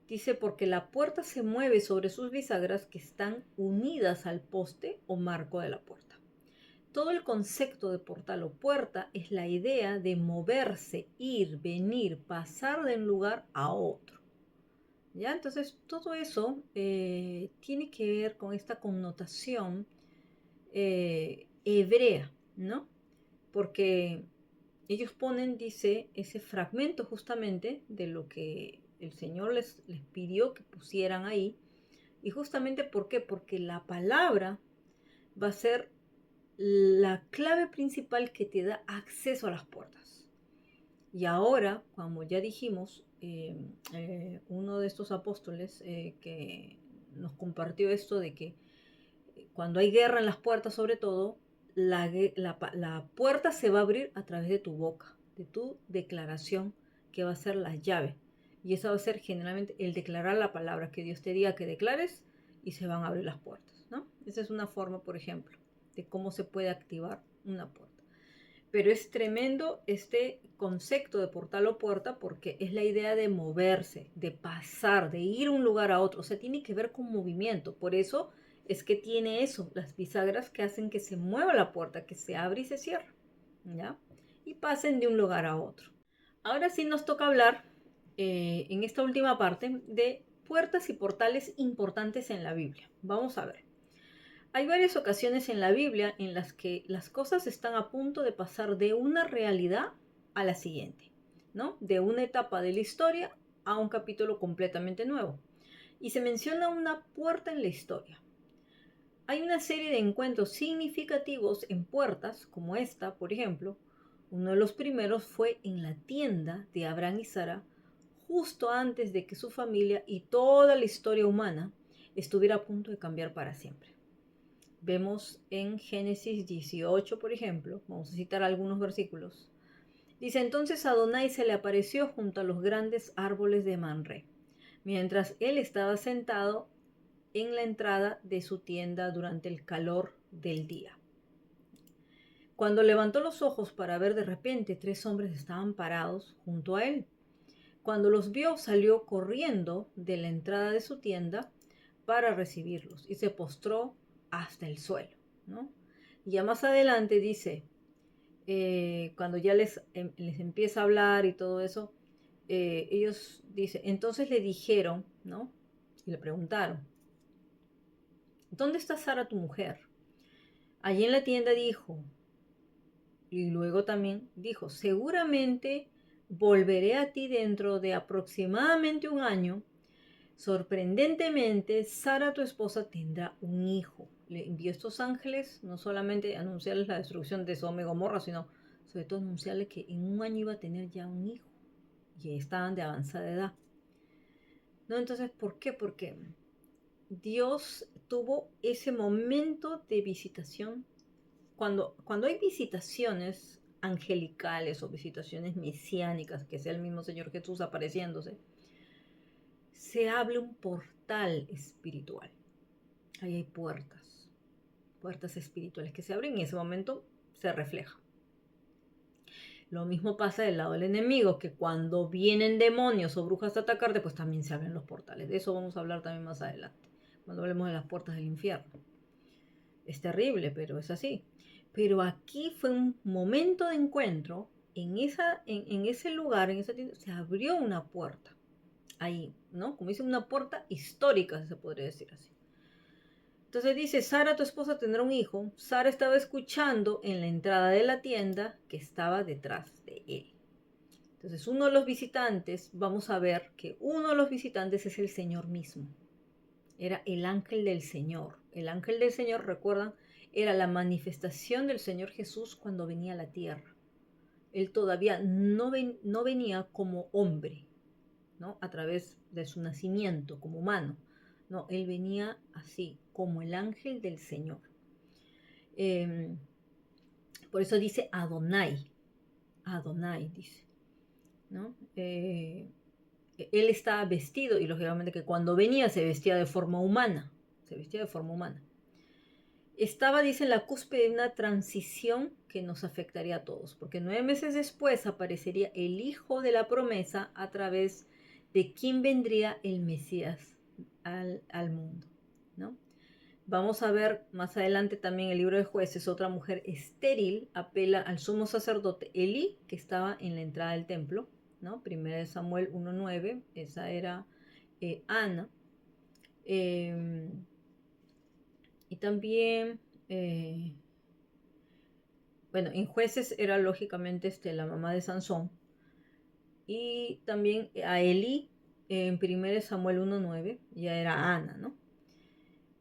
Dice porque la puerta se mueve sobre sus bisagras que están unidas al poste o marco de la puerta. Todo el concepto de portal o puerta es la idea de moverse, ir, venir, pasar de un lugar a otro. ¿Ya? Entonces, todo eso tiene que ver con esta connotación hebrea, ¿no? Porque ellos ponen, dice, ese fragmento justamente de lo que el Señor les pidió que pusieran ahí. Y justamente, ¿por qué? Porque la palabra va a ser la clave principal que te da acceso a las puertas. Y ahora, como ya dijimos, uno de estos apóstoles que nos compartió esto de que cuando hay guerra en las puertas, sobre todo, la puerta se va a abrir a través de tu boca, de tu declaración, que va a ser la llave. Y esa va a ser generalmente el declarar la palabra, que Dios te diga que declares y se van a abrir las puertas, ¿no? Esa es una forma, por ejemplo, de cómo se puede activar una puerta. Pero es tremendo este concepto de portal o puerta porque es la idea de moverse, de pasar, de ir de un lugar a otro. O sea, tiene que ver con movimiento. Por eso es que tiene eso, las bisagras que hacen que se mueva la puerta, que se abre y se cierra, ¿ya? Y pasen de un lugar a otro. Ahora sí nos toca hablar en esta última parte de puertas y portales importantes en la Biblia. Vamos a ver. Hay varias ocasiones en la Biblia en las que las cosas están a punto de pasar de una realidad a la siguiente, ¿no? De una etapa de la historia a un capítulo completamente nuevo. Y se menciona una puerta en la historia. Hay una serie de encuentros significativos en puertas, como esta, por ejemplo. Uno de los primeros fue en la tienda de Abraham y Sara, justo antes de que su familia y toda la historia humana estuviera a punto de cambiar para siempre. Vemos en Génesis 18, por ejemplo, vamos a citar algunos versículos. Dice, entonces Adonai se le apareció junto a los grandes árboles de Manre, mientras él estaba sentado en la entrada de su tienda durante el calor del día. Cuando levantó los ojos para ver, de repente 3 hombres estaban parados junto a él. Cuando los vio, salió corriendo de la entrada de su tienda para recibirlos y se postró hasta el suelo, ¿no? Y ya más adelante dice, cuando ya les empieza a hablar y todo eso, ellos dicen, entonces le dijeron, ¿no? Y le preguntaron, ¿dónde está Sara tu mujer? Allí en la tienda dijo, y luego también dijo, seguramente volveré a ti dentro de aproximadamente un año. Sorprendentemente, Sara, tu esposa, tendrá un hijo. Le envió estos ángeles no solamente a anunciarles la destrucción de Sodoma y Gomorra, sino sobre todo anunciarles que en un año iba a tener ya un hijo. Y estaban de avanzada edad. ¿No? Entonces, ¿por qué? Porque Dios tuvo ese momento de visitación. Cuando hay visitaciones angelicales o visitaciones mesiánicas, que sea el mismo Señor Jesús apareciéndose, se abre un portal espiritual. Ahí hay puertas espirituales que se abren y en ese momento se refleja. Lo mismo pasa del lado del enemigo, que cuando vienen demonios o brujas a atacarte, pues también se abren los portales. De eso vamos a hablar también más adelante, cuando hablemos de las puertas del infierno. Es terrible, pero es así. Pero aquí fue un momento de encuentro, en ese lugar, en esa tienda, se abrió una puerta. Ahí, ¿no? Como dice, una puerta histórica, se podría decir así. Entonces dice, Sara, tu esposa, tendrá un hijo. Sara estaba escuchando en la entrada de la tienda que estaba detrás de él. Entonces uno de los visitantes, vamos a ver que uno de los visitantes es el Señor mismo. Era el ángel del Señor. El ángel del Señor, recuerdan, era la manifestación del Señor Jesús cuando venía a la tierra. Él todavía no venía como hombre, ¿no? A través de su nacimiento como humano. No, él venía así, como el ángel del Señor. Eh, por eso dice Adonai. Adonai dice, ¿no? Él estaba vestido, y lógicamente que cuando venía se vestía de forma humana. Se vestía de forma humana. Estaba, dice, en la cúspide de una transición que nos afectaría a todos, porque 9 meses después aparecería el hijo de la promesa a través de quien vendría el Mesías al mundo, ¿no? Vamos a ver más adelante también el libro de Jueces, otra mujer estéril apela al sumo sacerdote Elí, que estaba en la entrada del templo, ¿no? Primera de Samuel 1:9, esa era Ana. Y también, bueno, en Jueces era lógicamente la mamá de Sansón. Y también a Elí, en 1 Samuel 1:9, ya era Ana, ¿no?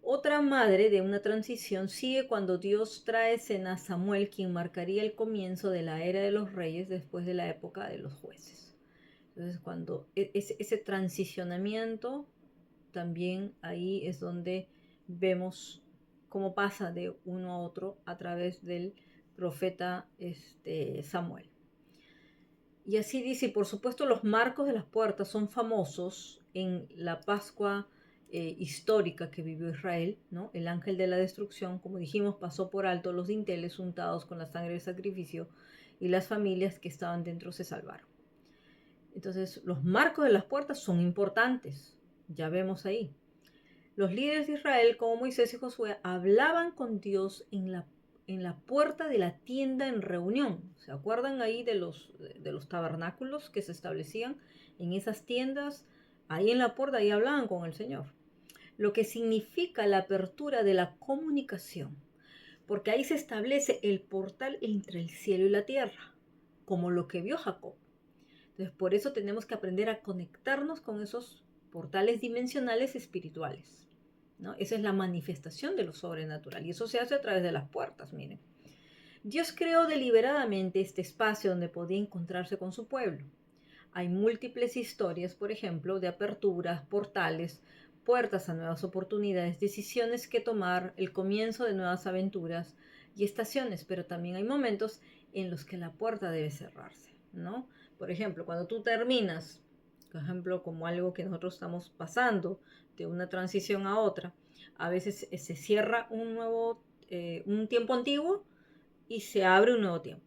Otra madre de una transición sigue cuando Dios trae escena a Samuel, quien marcaría el comienzo de la era de los reyes después de la época de los jueces. Entonces, cuando ese transicionamiento, también ahí es donde vemos cómo pasa de uno a otro a través del profeta Samuel. Y así dice, y por supuesto los marcos de las puertas son famosos en la Pascua histórica que vivió Israel, ¿no? El ángel de la destrucción, como dijimos, pasó por alto los dinteles untados con la sangre del sacrificio y las familias que estaban dentro se salvaron. Entonces, los marcos de las puertas son importantes, ya vemos ahí. Los líderes de Israel, como Moisés y Josué, hablaban con Dios en la puerta de la tienda en reunión. ¿Se acuerdan ahí de los tabernáculos que se establecían en esas tiendas? Ahí en la puerta, ahí hablaban con el Señor. Lo que significa la apertura de la comunicación, porque ahí se establece el portal entre el cielo y la tierra, como lo que vio Jacob. Entonces, por eso tenemos que aprender a conectarnos con esos portales dimensionales espirituales, ¿no? Esa es la manifestación de lo sobrenatural y eso se hace a través de las puertas, miren. Dios creó deliberadamente este espacio donde podía encontrarse con su pueblo. Hay múltiples historias, por ejemplo, de aperturas, portales, puertas a nuevas oportunidades, decisiones que tomar, el comienzo de nuevas aventuras y estaciones, pero también hay momentos en los que la puerta debe cerrarse, ¿no? Por ejemplo, cuando tú terminas, por ejemplo, como algo que nosotros estamos pasando de una transición a otra, a veces se cierra un tiempo antiguo y se abre un nuevo tiempo.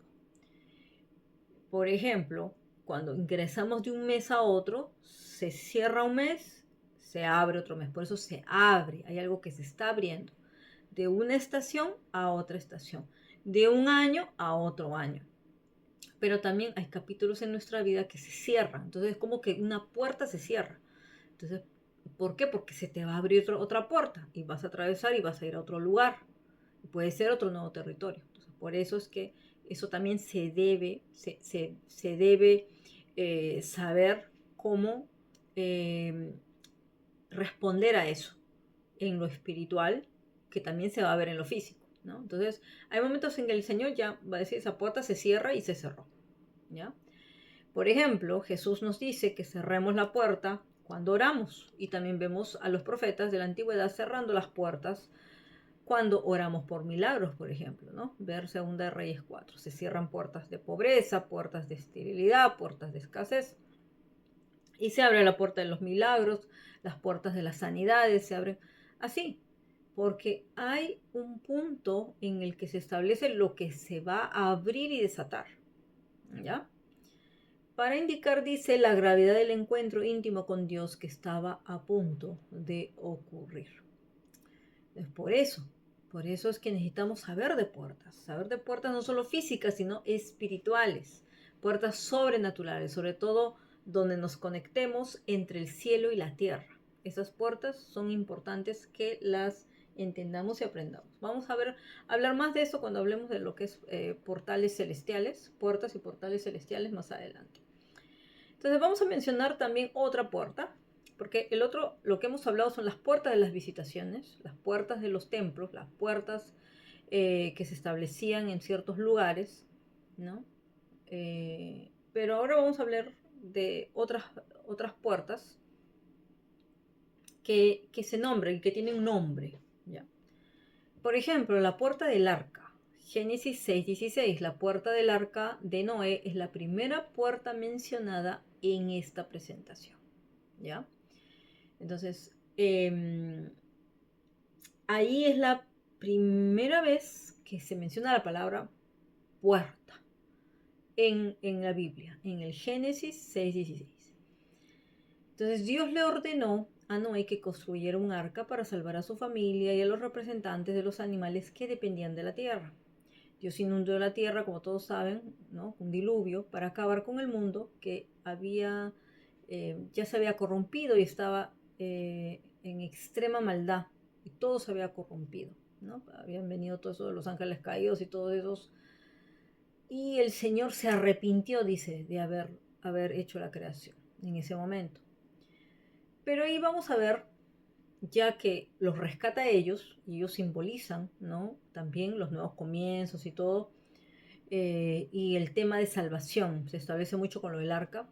Por ejemplo, cuando ingresamos de un mes a otro, se cierra un mes, se abre otro mes. Por eso se abre, hay algo que se está abriendo. De una estación a otra estación. De un año a otro año. Pero también hay capítulos en nuestra vida que se cierran. Entonces es como que una puerta se cierra. Entonces, ¿por qué? Porque se te va a abrir otra puerta y vas a atravesar y vas a ir a otro lugar. Puede ser otro nuevo territorio. Entonces, por eso es que eso también se debe saber cómo responder a eso en lo espiritual, que también se va a ver en lo físico, ¿no? Entonces, hay momentos en que el Señor ya va a decir, esa puerta se cierra y se cerró, ¿ya? Por ejemplo, Jesús nos dice que cerremos la puerta cuando oramos y también vemos a los profetas de la antigüedad cerrando las puertas cuando oramos por milagros, por ejemplo, ¿no? Ver 2 Reyes 4. Se cierran puertas de pobreza, puertas de esterilidad, puertas de escasez. Y se abre la puerta de los milagros, las puertas de las sanidades, se abren así, porque hay un punto en el que se establece lo que se va a abrir y desatar, ¿ya? Para indicar, dice, la gravedad del encuentro íntimo con Dios que estaba a punto de ocurrir. Es por eso es que necesitamos saber de puertas no solo físicas, sino espirituales, puertas sobrenaturales, sobre todo donde nos conectemos entre el cielo y la tierra. Esas puertas son importantes que las entendamos y aprendamos. Vamos a hablar más de eso cuando hablemos de lo que es portales celestiales, puertas y portales celestiales más adelante. Entonces vamos a mencionar también otra puerta, porque lo que hemos hablado son las puertas de las visitaciones, las puertas de los templos, las puertas que se establecían en ciertos lugares, ¿no? Pero ahora vamos a hablar de otras puertas que se nombran, que tienen un nombre, ¿ya? Por ejemplo, la puerta del arca. Génesis 6:16, la puerta del arca de Noé es la primera puerta mencionada en esta presentación, ¿ya? Entonces, ahí es la primera vez que se menciona la palabra puerta en la Biblia, en el Génesis 6:16. Entonces Dios le ordenó a Noé que construyera un arca para salvar a su familia y a los representantes de los animales que dependían de la tierra. Dios inundó la tierra, como todos saben, ¿no? Un diluvio para acabar con el mundo que ya se había corrompido y estaba en extrema maldad y todo se había corrompido, ¿no? Habían venido todos esos de los ángeles caídos y todos esos. Y el Señor se arrepintió, dice, de haber hecho la creación en ese momento. Pero ahí vamos a ver, ya que los rescata a ellos, y ellos simbolizan, ¿no? También los nuevos comienzos y todo, y el tema de salvación se establece mucho con lo del arca.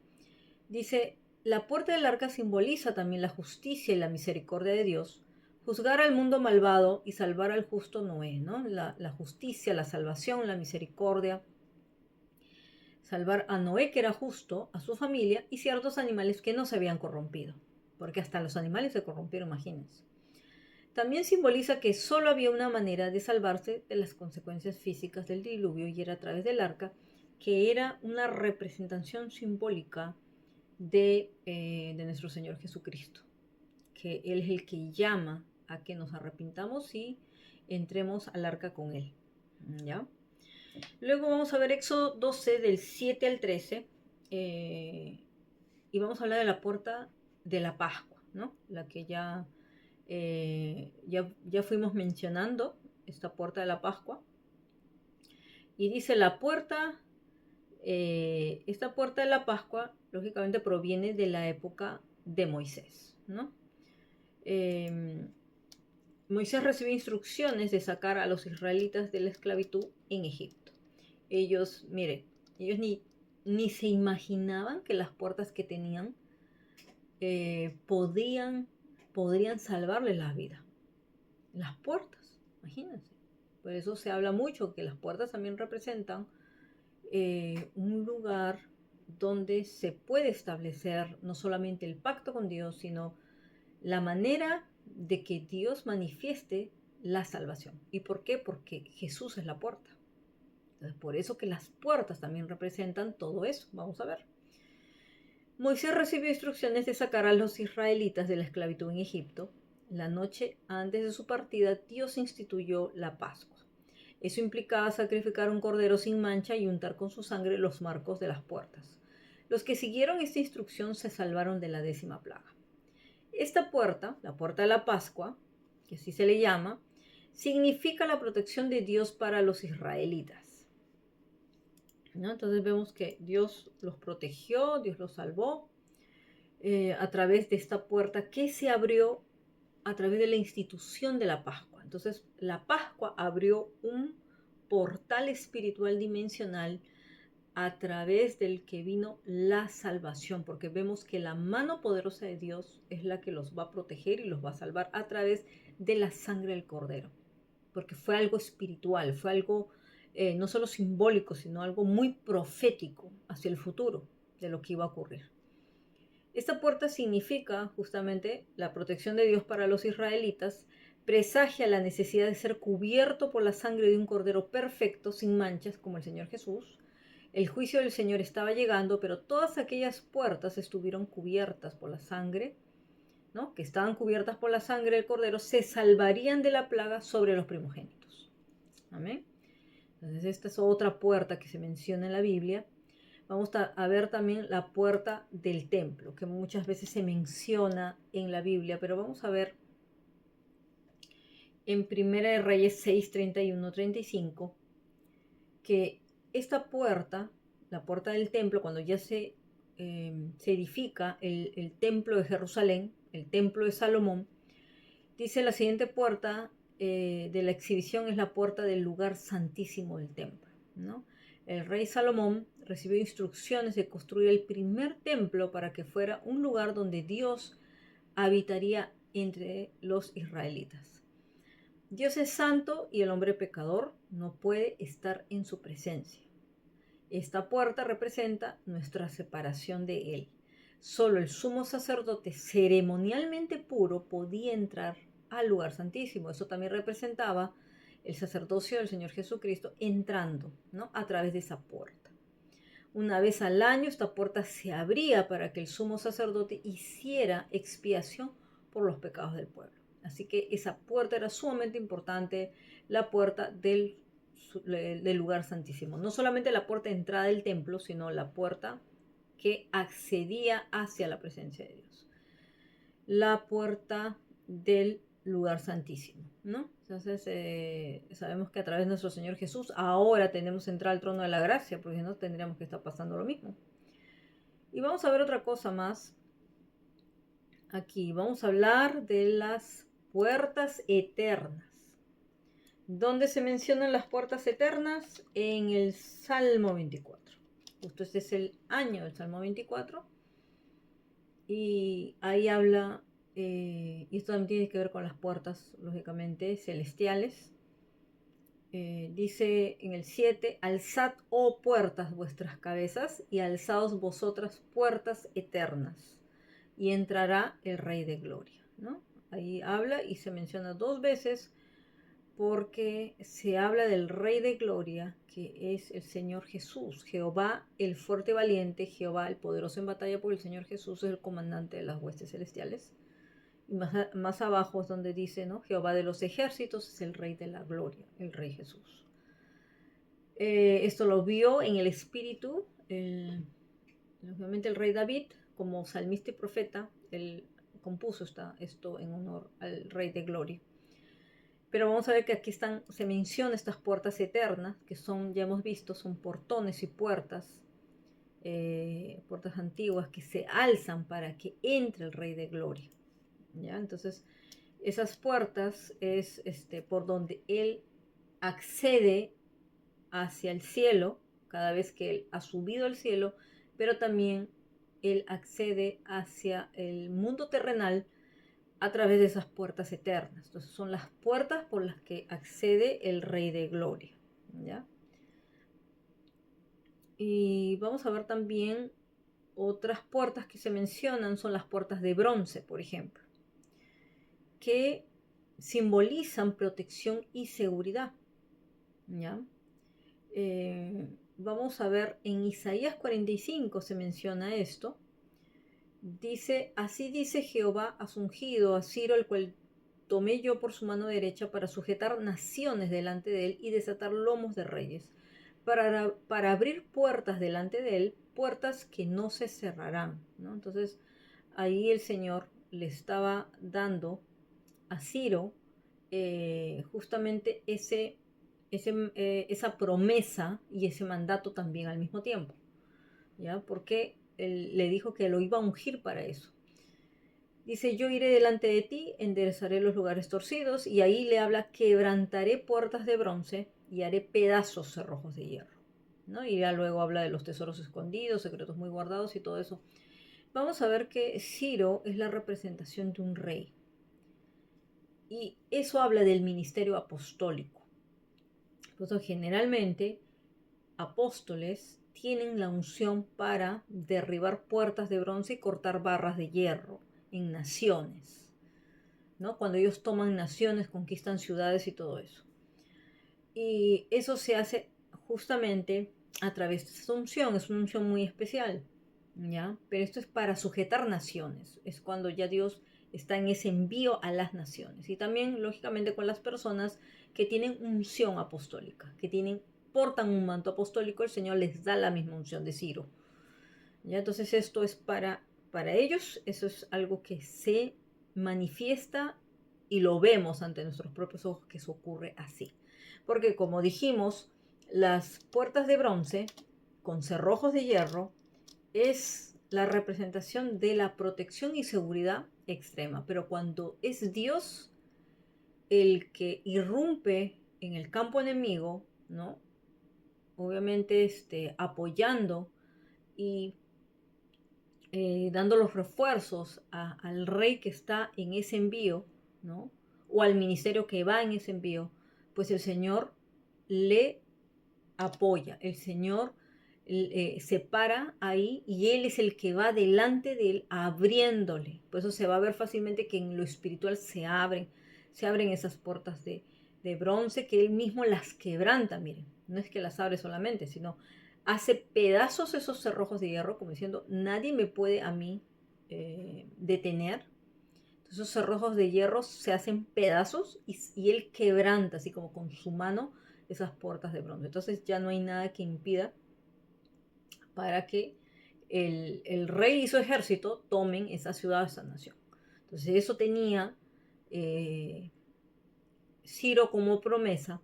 Dice, la puerta del arca simboliza también la justicia y la misericordia de Dios, juzgar al mundo malvado y salvar al justo Noé, ¿no? La justicia, la salvación, la misericordia, salvar a Noé, que era justo, a su familia y ciertos animales que no se habían corrompido, porque hasta los animales se corrompieron, imagínense. También simboliza que solo había una manera de salvarse de las consecuencias físicas del diluvio y era a través del arca, que era una representación simbólica de nuestro Señor Jesucristo, que Él es el que llama a que nos arrepintamos y entremos al arca con Él, ¿ya? Luego vamos a ver Éxodo 12 del 7 al 13 y vamos a hablar de la puerta de la Pascua, ¿no? La que ya fuimos mencionando, esta puerta de la Pascua. Y dice esta puerta de la Pascua, lógicamente proviene de la época de Moisés, ¿no? Moisés recibió instrucciones de sacar a los israelitas de la esclavitud en Egipto. Ellos ni se imaginaban que las puertas que tenían podrían salvarles la vida. Las puertas, imagínense. Por eso se habla mucho que las puertas también representan un lugar donde se puede establecer no solamente el pacto con Dios, sino la manera de que Dios manifieste la salvación. ¿Y por qué? Porque Jesús es la puerta. Entonces, por eso que las puertas también representan todo eso. Vamos a ver. Moisés recibió instrucciones de sacar a los israelitas de la esclavitud en Egipto. La noche antes de su partida, Dios instituyó la Pascua. Eso implicaba sacrificar un cordero sin mancha y untar con su sangre los marcos de las puertas. Los que siguieron esta instrucción se salvaron de la 10ª plaga. Esta puerta, la puerta de la Pascua, que así se le llama, significa la protección de Dios para los israelitas, ¿no? Entonces vemos que Dios los protegió, Dios los salvó a través de esta puerta que se abrió a través de la institución de la Pascua. Entonces la Pascua abrió un portal espiritual dimensional a través del que vino la salvación, porque vemos que la mano poderosa de Dios es la que los va a proteger y los va a salvar a través de la sangre del Cordero, porque fue algo espiritual, fue algo no solo simbólico, sino algo muy profético hacia el futuro de lo que iba a ocurrir. Esta puerta significa justamente la protección de Dios para los israelitas, presagia la necesidad de ser cubierto por la sangre de un Cordero perfecto, sin manchas, como el Señor Jesús. El juicio del Señor estaba llegando, pero todas aquellas puertas estuvieron cubiertas por la sangre, ¿no? Que estaban cubiertas por la sangre del Cordero, se salvarían de la plaga sobre los primogénitos. Amén. Entonces esta es otra puerta que se menciona en la Biblia. Vamos a ver también la puerta del templo, que muchas veces se menciona en la Biblia, pero vamos a ver en Primera de Reyes 6, 31, 35, que esta puerta, la puerta del templo, cuando ya se edifica el templo de Jerusalén, el templo de Salomón, dice la siguiente puerta de la exhibición es la puerta del lugar santísimo del templo, ¿no? El rey Salomón recibió instrucciones de construir el primer templo para que fuera un lugar donde Dios habitaría entre los israelitas. Dios es santo y el hombre pecador no puede estar en su presencia. Esta puerta representa nuestra separación de Él. Solo el sumo sacerdote ceremonialmente puro podía entrar al lugar santísimo. Eso también representaba el sacerdocio del Señor Jesucristo entrando, ¿no?, a través de esa puerta. Una vez al año esta puerta se abría para que el sumo sacerdote hiciera expiación por los pecados del pueblo. Así que esa puerta era sumamente importante, la puerta del lugar santísimo. No solamente la puerta de entrada del templo, sino la puerta que accedía hacia la presencia de Dios. La puerta del lugar santísimo, ¿no? Entonces sabemos que a través de nuestro Señor Jesús ahora tenemos entrada al trono de la gracia, porque no tendríamos que estar pasando lo mismo. Y vamos a ver otra cosa más. Aquí vamos a hablar de las puertas eternas. ¿Dónde se mencionan las puertas eternas? En el Salmo 24. Justo este es el año del Salmo 24. Y ahí habla, y esto también tiene que ver con las puertas, lógicamente, celestiales. Dice en el 7, alzad, oh puertas, vuestras cabezas, y alzaos vosotras puertas eternas, y entrará el Rey de Gloria, ¿no? Ahí habla y se menciona 2 veces porque se habla del Rey de Gloria, que es el Señor Jesús, Jehová el fuerte y valiente, Jehová el poderoso en batalla, porque el Señor Jesús es el comandante de las huestes celestiales. Y más abajo es donde dice, ¿no?, Jehová de los ejércitos es el Rey de la Gloria, el Rey Jesús. Esto lo vio en el Espíritu, obviamente el Rey David, como salmista y profeta, él compuso esto en honor al Rey de Gloria. Pero vamos a ver que aquí se menciona estas puertas eternas, que son, ya hemos visto, son portones y puertas, puertas antiguas que se alzan para que entre el Rey de Gloria, ¿ya? Entonces, esas puertas es por donde Él accede hacia el cielo, cada vez que Él ha subido al cielo, pero también Él accede hacia el mundo terrenal a través de esas puertas eternas. Entonces son las puertas por las que accede el Rey de Gloria, ¿ya? Y vamos a ver también otras puertas que se mencionan, son las puertas de bronce, por ejemplo, que simbolizan protección y seguridad, ¿ya? Vamos a ver, en Isaías 45 se menciona esto. Dice, así dice Jehová a su ungido, a Ciro, el cual tomé yo por su mano derecha para sujetar naciones delante de él y desatar lomos de reyes, para abrir puertas delante de él, puertas que no se cerrarán, ¿no? Entonces, ahí el Señor le estaba dando a Ciro justamente esa promesa y ese mandato también al mismo tiempo, ¿ya? Porque él le dijo que lo iba a ungir para eso. Dice, yo iré delante de ti, enderezaré los lugares torcidos, y ahí le habla, quebrantaré puertas de bronce y haré pedazos cerrojos de hierro, ¿no? Y ya luego habla de los tesoros escondidos, secretos muy guardados y todo eso. Vamos a ver que Ciro es la representación de un rey. Y eso habla del ministerio apostólico. Entonces, generalmente, apóstoles tienen la unción para derribar puertas de bronce y cortar barras de hierro en naciones, ¿no? Cuando ellos toman naciones, conquistan ciudades y todo eso. Y eso se hace justamente a través de esta unción, es una unción muy especial, ¿ya? Pero esto es para sujetar naciones, es cuando ya Dios está en ese envío a las naciones. Y también, lógicamente, con las personas que tienen unción apostólica, portan un manto apostólico, el Señor les da la misma unción de Ciro, ¿ya? Entonces esto es para ellos, eso es algo que se manifiesta y lo vemos ante nuestros propios ojos que eso ocurre así. Porque como dijimos, las puertas de bronce con cerrojos de hierro es la representación de la protección y seguridad extrema. Pero cuando es Dios el que irrumpe en el campo enemigo, ¿no? Obviamente apoyando y dando los refuerzos al rey que está en ese envío, ¿no? O al ministerio que va en ese envío, pues el Señor le apoya, el Señor se para ahí y Él es el que va delante de él abriéndole. Por eso se va a ver fácilmente que en lo espiritual se abren esas puertas de bronce, que Él mismo las quebranta, miren, no es que las abre solamente, sino hace pedazos esos cerrojos de hierro, como diciendo, nadie me puede a mí detener. Entonces, esos cerrojos de hierro se hacen pedazos y Él quebranta, así como con su mano, esas puertas de bronce. Entonces ya no hay nada que impida para que el rey y su ejército tomen esa ciudad, esa nación. Entonces eso tenía Ciro como promesa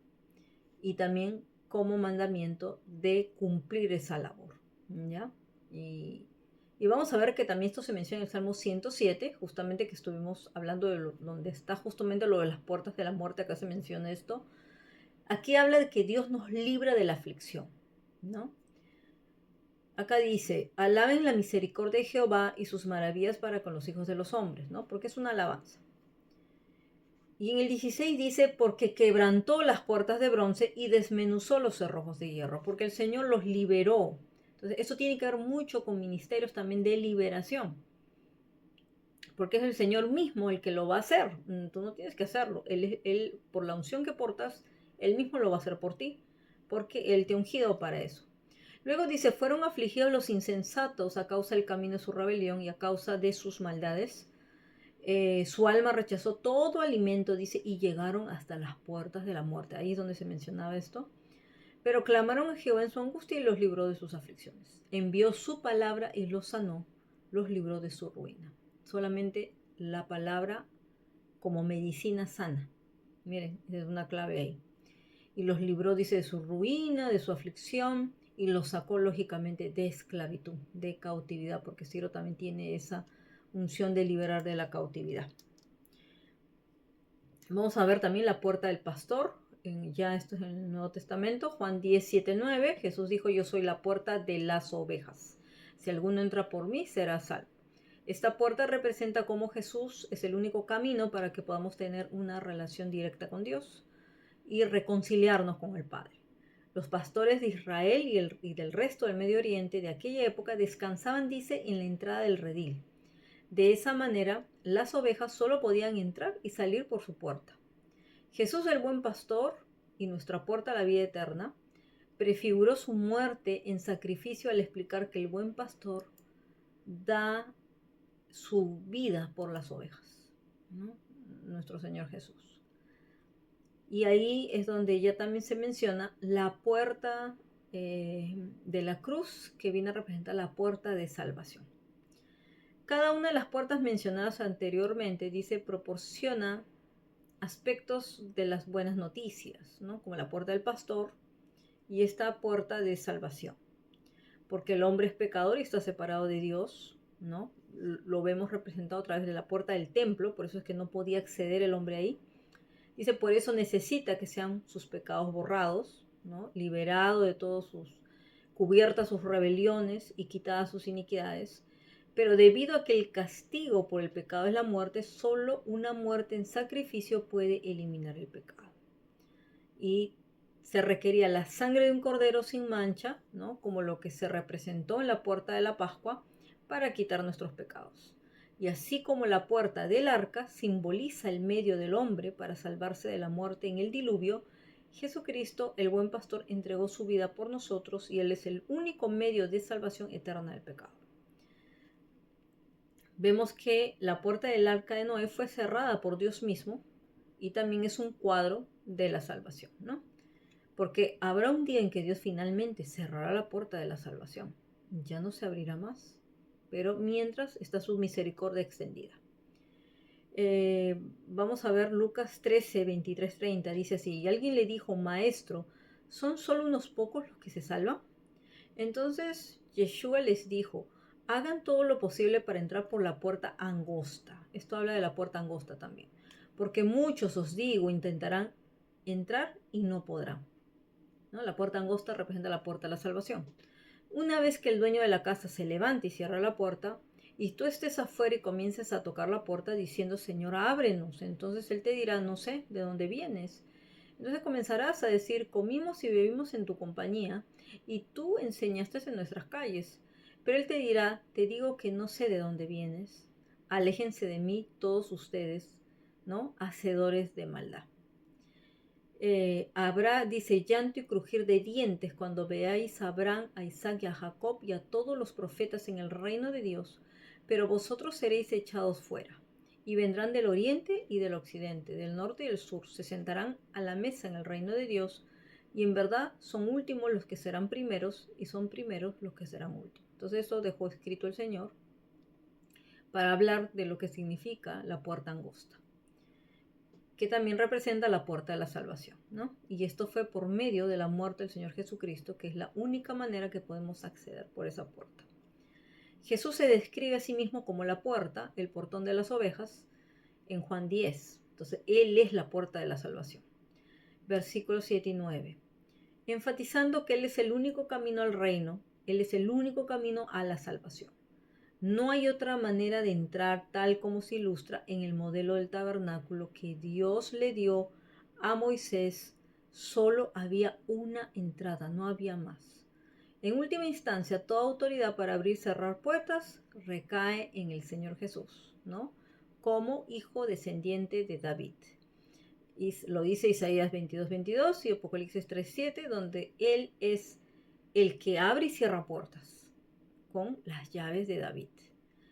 y también como mandamiento de cumplir esa labor, ¿ya? Y vamos a ver que también esto se menciona en el Salmo 107, justamente que estuvimos hablando de donde está justamente lo de las puertas de la muerte, acá se menciona esto. Aquí habla de que Dios nos libra de la aflicción, ¿no? Acá dice, alaben la misericordia de Jehová y sus maravillas para con los hijos de los hombres, ¿no? Porque es una alabanza. Y en el 16 dice, porque quebrantó las puertas de bronce y desmenuzó los cerrojos de hierro, porque el Señor los liberó. Entonces, eso tiene que ver mucho con ministerios también de liberación, porque es el Señor mismo el que lo va a hacer. Tú no tienes que hacerlo. Él, por la unción que portas, Él mismo lo va a hacer por ti, porque Él te ha ungido para eso. Luego dice, fueron afligidos los insensatos a causa del camino de su rebelión y a causa de sus maldades. Su alma rechazó todo alimento, dice, y llegaron hasta las puertas de la muerte. Ahí es donde se mencionaba esto. Pero clamaron a Jehová en su angustia y los libró de sus aflicciones. Envió su palabra y los sanó, los libró de su ruina. Solamente la palabra como medicina sana. Miren, es una clave ahí. Y los libró, dice, de su ruina, de su aflicción, y los sacó lógicamente de esclavitud, de cautividad, porque Ciro también tiene esa unción de liberar de la cautividad. Vamos a ver también la puerta del pastor, ya esto es en el Nuevo Testamento, Juan 10, 7, 9, Jesús dijo, yo soy la puerta de las ovejas, si alguno entra por mí será salvo. Esta puerta representa cómo Jesús es el único camino para que podamos tener una relación directa con Dios y reconciliarnos con el Padre. Los pastores de Israel y del resto del Medio Oriente de aquella época descansaban, dice, en la entrada del redil. De esa manera, las ovejas solo podían entrar y salir por su puerta. Jesús, el buen pastor y nuestra puerta a la vida eterna, prefiguró su muerte en sacrificio al explicar que el buen pastor da su vida por las ovejas, ¿no? Nuestro Señor Jesús. Y ahí es donde ya también se menciona la puerta de la cruz, que viene a representar la puerta de salvación. Cada una de las puertas mencionadas anteriormente, dice, proporciona aspectos de las buenas noticias, ¿no? Como la puerta del pastor y esta puerta de salvación. Porque el hombre es pecador y está separado de Dios, ¿no? Lo vemos representado a través de la puerta del templo, por eso es que no podía acceder el hombre ahí. Dice, por eso necesita que sean sus pecados borrados, ¿no? Liberado de todos cubiertas sus rebeliones y quitadas sus iniquidades. Pero debido a que el castigo por el pecado es la muerte, solo una muerte en sacrificio puede eliminar el pecado. Y se requería la sangre de un cordero sin mancha, ¿no? Como lo que se representó en la puerta de la Pascua, para quitar nuestros pecados. Y así como la puerta del arca simboliza el medio del hombre para salvarse de la muerte en el diluvio, Jesucristo, el buen pastor, entregó su vida por nosotros y Él es el único medio de salvación eterna del pecado. Vemos que la puerta del arca de Noé fue cerrada por Dios mismo y también es un cuadro de la salvación, ¿no? Porque habrá un día en que Dios finalmente cerrará la puerta de la salvación. Ya no se abrirá más, pero mientras está su misericordia extendida. Vamos a ver Lucas 13, 23, 30. Dice así, y alguien le dijo, maestro, ¿son solo unos pocos los que se salvan? Entonces Yeshua les dijo, hagan todo lo posible para entrar por la puerta angosta. Esto habla de la puerta angosta también. Porque muchos, os digo, intentarán entrar y no podrán. ¿No? La puerta angosta representa la puerta de la salvación. Una vez que el dueño de la casa se levante y cierra la puerta, y tú estés afuera y comiences a tocar la puerta diciendo, Señor, ábrenos. Entonces él te dirá, no sé, ¿de dónde vienes? Entonces comenzarás a decir, comimos y bebimos en tu compañía, y tú enseñaste en nuestras calles. Pero él te dirá, te digo que no sé de dónde vienes. Aléjense de mí todos ustedes, ¿no? Hacedores de maldad. Habrá, dice, llanto y crujir de dientes cuando veáis a Abraham, a Isaac y a Jacob y a todos los profetas en el reino de Dios, pero vosotros seréis echados fuera. Y vendrán del oriente y del occidente, del norte y del sur, se sentarán a la mesa en el reino de Dios, y en verdad son últimos los que serán primeros, y son primeros los que serán últimos. Entonces eso dejó escrito el Señor para hablar de lo que significa la puerta angosta, que también representa la puerta de la salvación, ¿no? Y esto fue por medio de la muerte del Señor Jesucristo, que es la única manera que podemos acceder por esa puerta. Jesús se describe a sí mismo como la puerta, el portón de las ovejas, en Juan 10. Entonces, Él es la puerta de la salvación. Versículos 7 y 9. Enfatizando que Él es el único camino al reino, Él es el único camino a la salvación. No hay otra manera de entrar tal como se ilustra en el modelo del tabernáculo que Dios le dio a Moisés. Solo había una entrada, no había más. En última instancia, toda autoridad para abrir y cerrar puertas recae en el Señor Jesús, ¿no? Como hijo descendiente de David. Y lo dice Isaías 22, 22 y Apocalipsis 3, 7, donde Él es el que abre y cierra puertas con las llaves de David.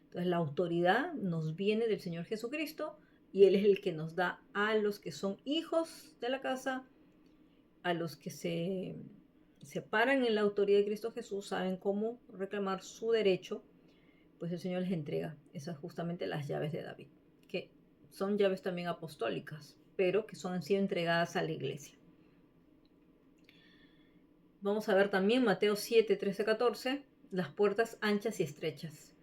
Entonces la autoridad nos viene del Señor Jesucristo y Él es el que nos da a los que son hijos de la casa, a los que se paran en la autoridad de Cristo Jesús, saben cómo reclamar su derecho, pues el Señor les entrega esas justamente las llaves de David, que son llaves también apostólicas, pero que han sido entregadas a la iglesia. Vamos a ver también Mateo 7, 13, 14, las puertas anchas y estrechas.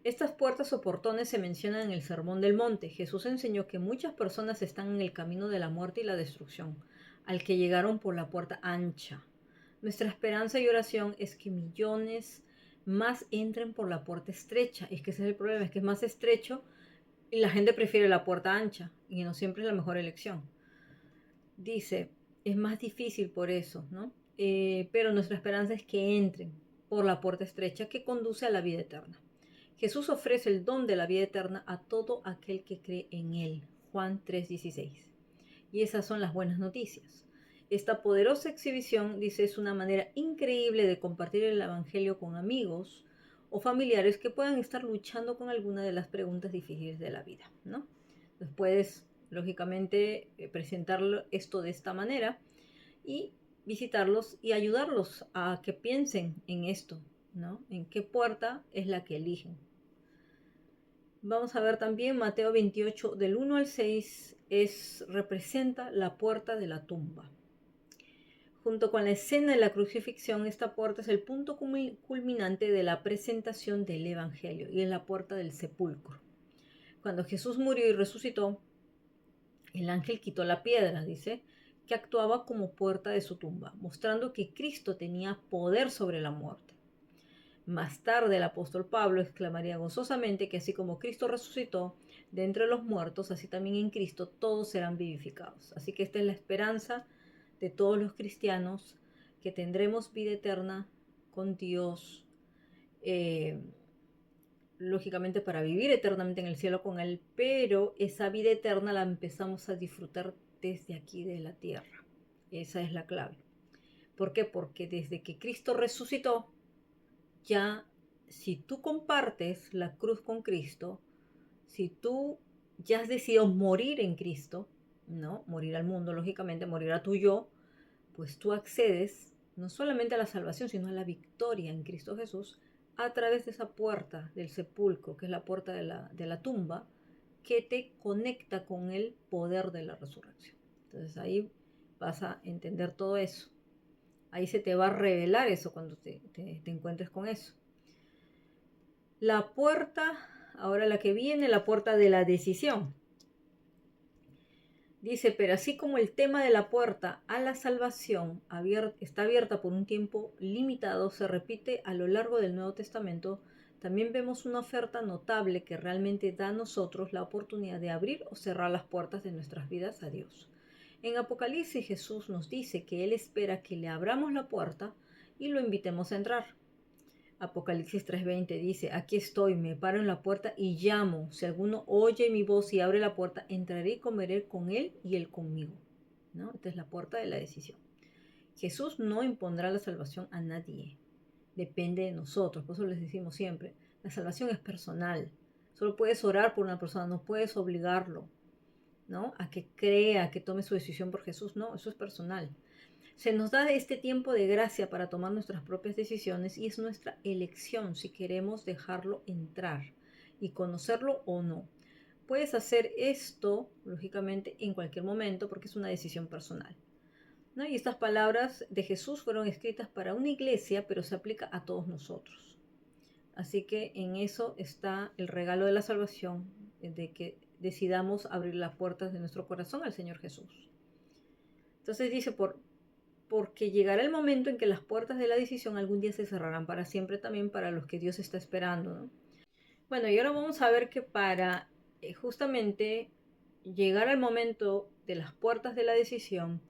Estas puertas o portones se mencionan en el Sermón del Monte. Jesús enseñó que muchas personas están en el camino de la muerte y la destrucción, al que llegaron por la puerta ancha. Nuestra esperanza y oración es que millones más entren por la puerta estrecha. Es que ese es el problema, es que es más estrecho y la gente prefiere la puerta ancha y no siempre es la mejor elección. Dice, es más difícil por eso, ¿no? Pero nuestra esperanza es que entren por la puerta estrecha que conduce a la vida eterna. Jesús ofrece el don de la vida eterna a todo aquel que cree en Él. Juan 3:16. Y esas son las buenas noticias. Esta poderosa exhibición, dice, es una manera increíble de compartir el Evangelio con amigos o familiares que puedan estar luchando con alguna de las preguntas difíciles de la vida, ¿no? Entonces puedes, lógicamente, presentar esto de esta manera y visitarlos y ayudarlos a que piensen en esto, ¿no? En qué puerta es la que eligen. Vamos a ver también Mateo 28, del 1 al 6, representa la puerta de la tumba. Junto con la escena de la crucifixión, esta puerta es el punto culminante de la presentación del Evangelio y es la puerta del sepulcro. Cuando Jesús murió y resucitó, el ángel quitó la piedra, dice, que actuaba como puerta de su tumba, mostrando que Cristo tenía poder sobre la muerte. Más tarde el apóstol Pablo exclamaría gozosamente que así como Cristo resucitó de entre los muertos, así también en Cristo todos serán vivificados. Así que esta es la esperanza de todos los cristianos, que tendremos vida eterna con Dios, lógicamente para vivir eternamente en el cielo con Él, pero esa vida eterna la empezamos a disfrutar desde aquí de la tierra. Esa es la clave. ¿Por qué? Porque desde que Cristo resucitó, ya si tú compartes la cruz con Cristo, si tú ya has decidido morir en Cristo, ¿no? Morir al mundo, lógicamente, morir a tu yo, pues tú accedes no solamente a la salvación, sino a la victoria en Cristo Jesús a través de esa puerta del sepulcro, que es la puerta de la tumba, que te conecta con el poder de la resurrección. Entonces ahí vas a entender todo eso. Ahí se te va a revelar eso cuando te encuentres con eso. La puerta, ahora la que viene, la puerta de la decisión. Dice, pero así como el tema de la puerta a la salvación está abierta por un tiempo limitado, se repite a lo largo del Nuevo Testamento, también vemos una oferta notable que realmente da a nosotros la oportunidad de abrir o cerrar las puertas de nuestras vidas a Dios. En Apocalipsis Jesús nos dice que Él espera que le abramos la puerta y lo invitemos a entrar. Apocalipsis 3:20 dice, aquí estoy, me paro en la puerta y llamo. Si alguno oye mi voz y abre la puerta, entraré y comeré con él y él conmigo. ¿No? Esta es la puerta de la decisión. Jesús no impondrá la salvación a nadie. Depende de nosotros. Por eso les decimos siempre, la salvación es personal. Solo puedes orar por una persona, no puedes obligarlo, ¿no? A que crea, que tome su decisión por Jesús. No, eso es personal. Se nos da este tiempo de gracia para tomar nuestras propias decisiones y es nuestra elección si queremos dejarlo entrar y conocerlo o no. Puedes hacer esto, lógicamente, en cualquier momento porque es una decisión personal, ¿no? Y estas palabras de Jesús fueron escritas para una iglesia, pero se aplica a todos nosotros. Así que en eso está el regalo de la salvación, de que decidamos abrir las puertas de nuestro corazón al Señor Jesús. Entonces dice, porque llegará el momento en que las puertas de la decisión algún día se cerrarán para siempre también para los que Dios está esperando, ¿no? Bueno, y ahora vamos a ver que para justamente llegar al momento de las puertas de la decisión,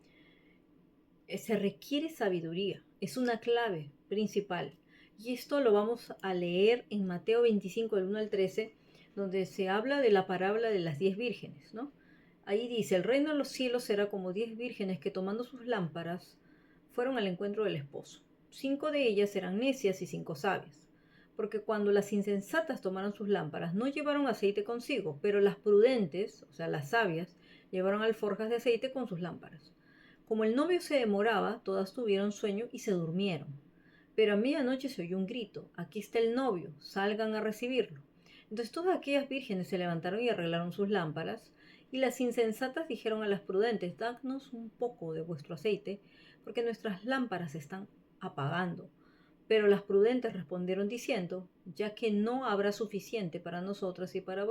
se requiere sabiduría, es una clave principal. Y esto lo vamos a leer en Mateo 25, del 1 al 13, donde se habla de la parábola de las 10 vírgenes, ¿no? Ahí dice, el reino de los cielos será como 10 vírgenes que tomando sus lámparas fueron al encuentro del esposo. 5 de ellas eran necias y 5 sabias. Porque cuando las insensatas tomaron sus lámparas, no llevaron aceite consigo, pero las prudentes, o sea, las sabias, llevaron alforjas de aceite con sus lámparas. Como el novio se demoraba, todas tuvieron sueño y se durmieron. Pero a medianoche se oyó un grito, aquí está el novio, salgan a recibirlo. Entonces todas aquellas vírgenes se levantaron y arreglaron sus lámparas, y las insensatas dijeron a las prudentes, dadnos un poco de vuestro aceite, porque nuestras lámparas se están apagando. Pero las prudentes respondieron diciendo, ya que no habrá suficiente para nosotras y para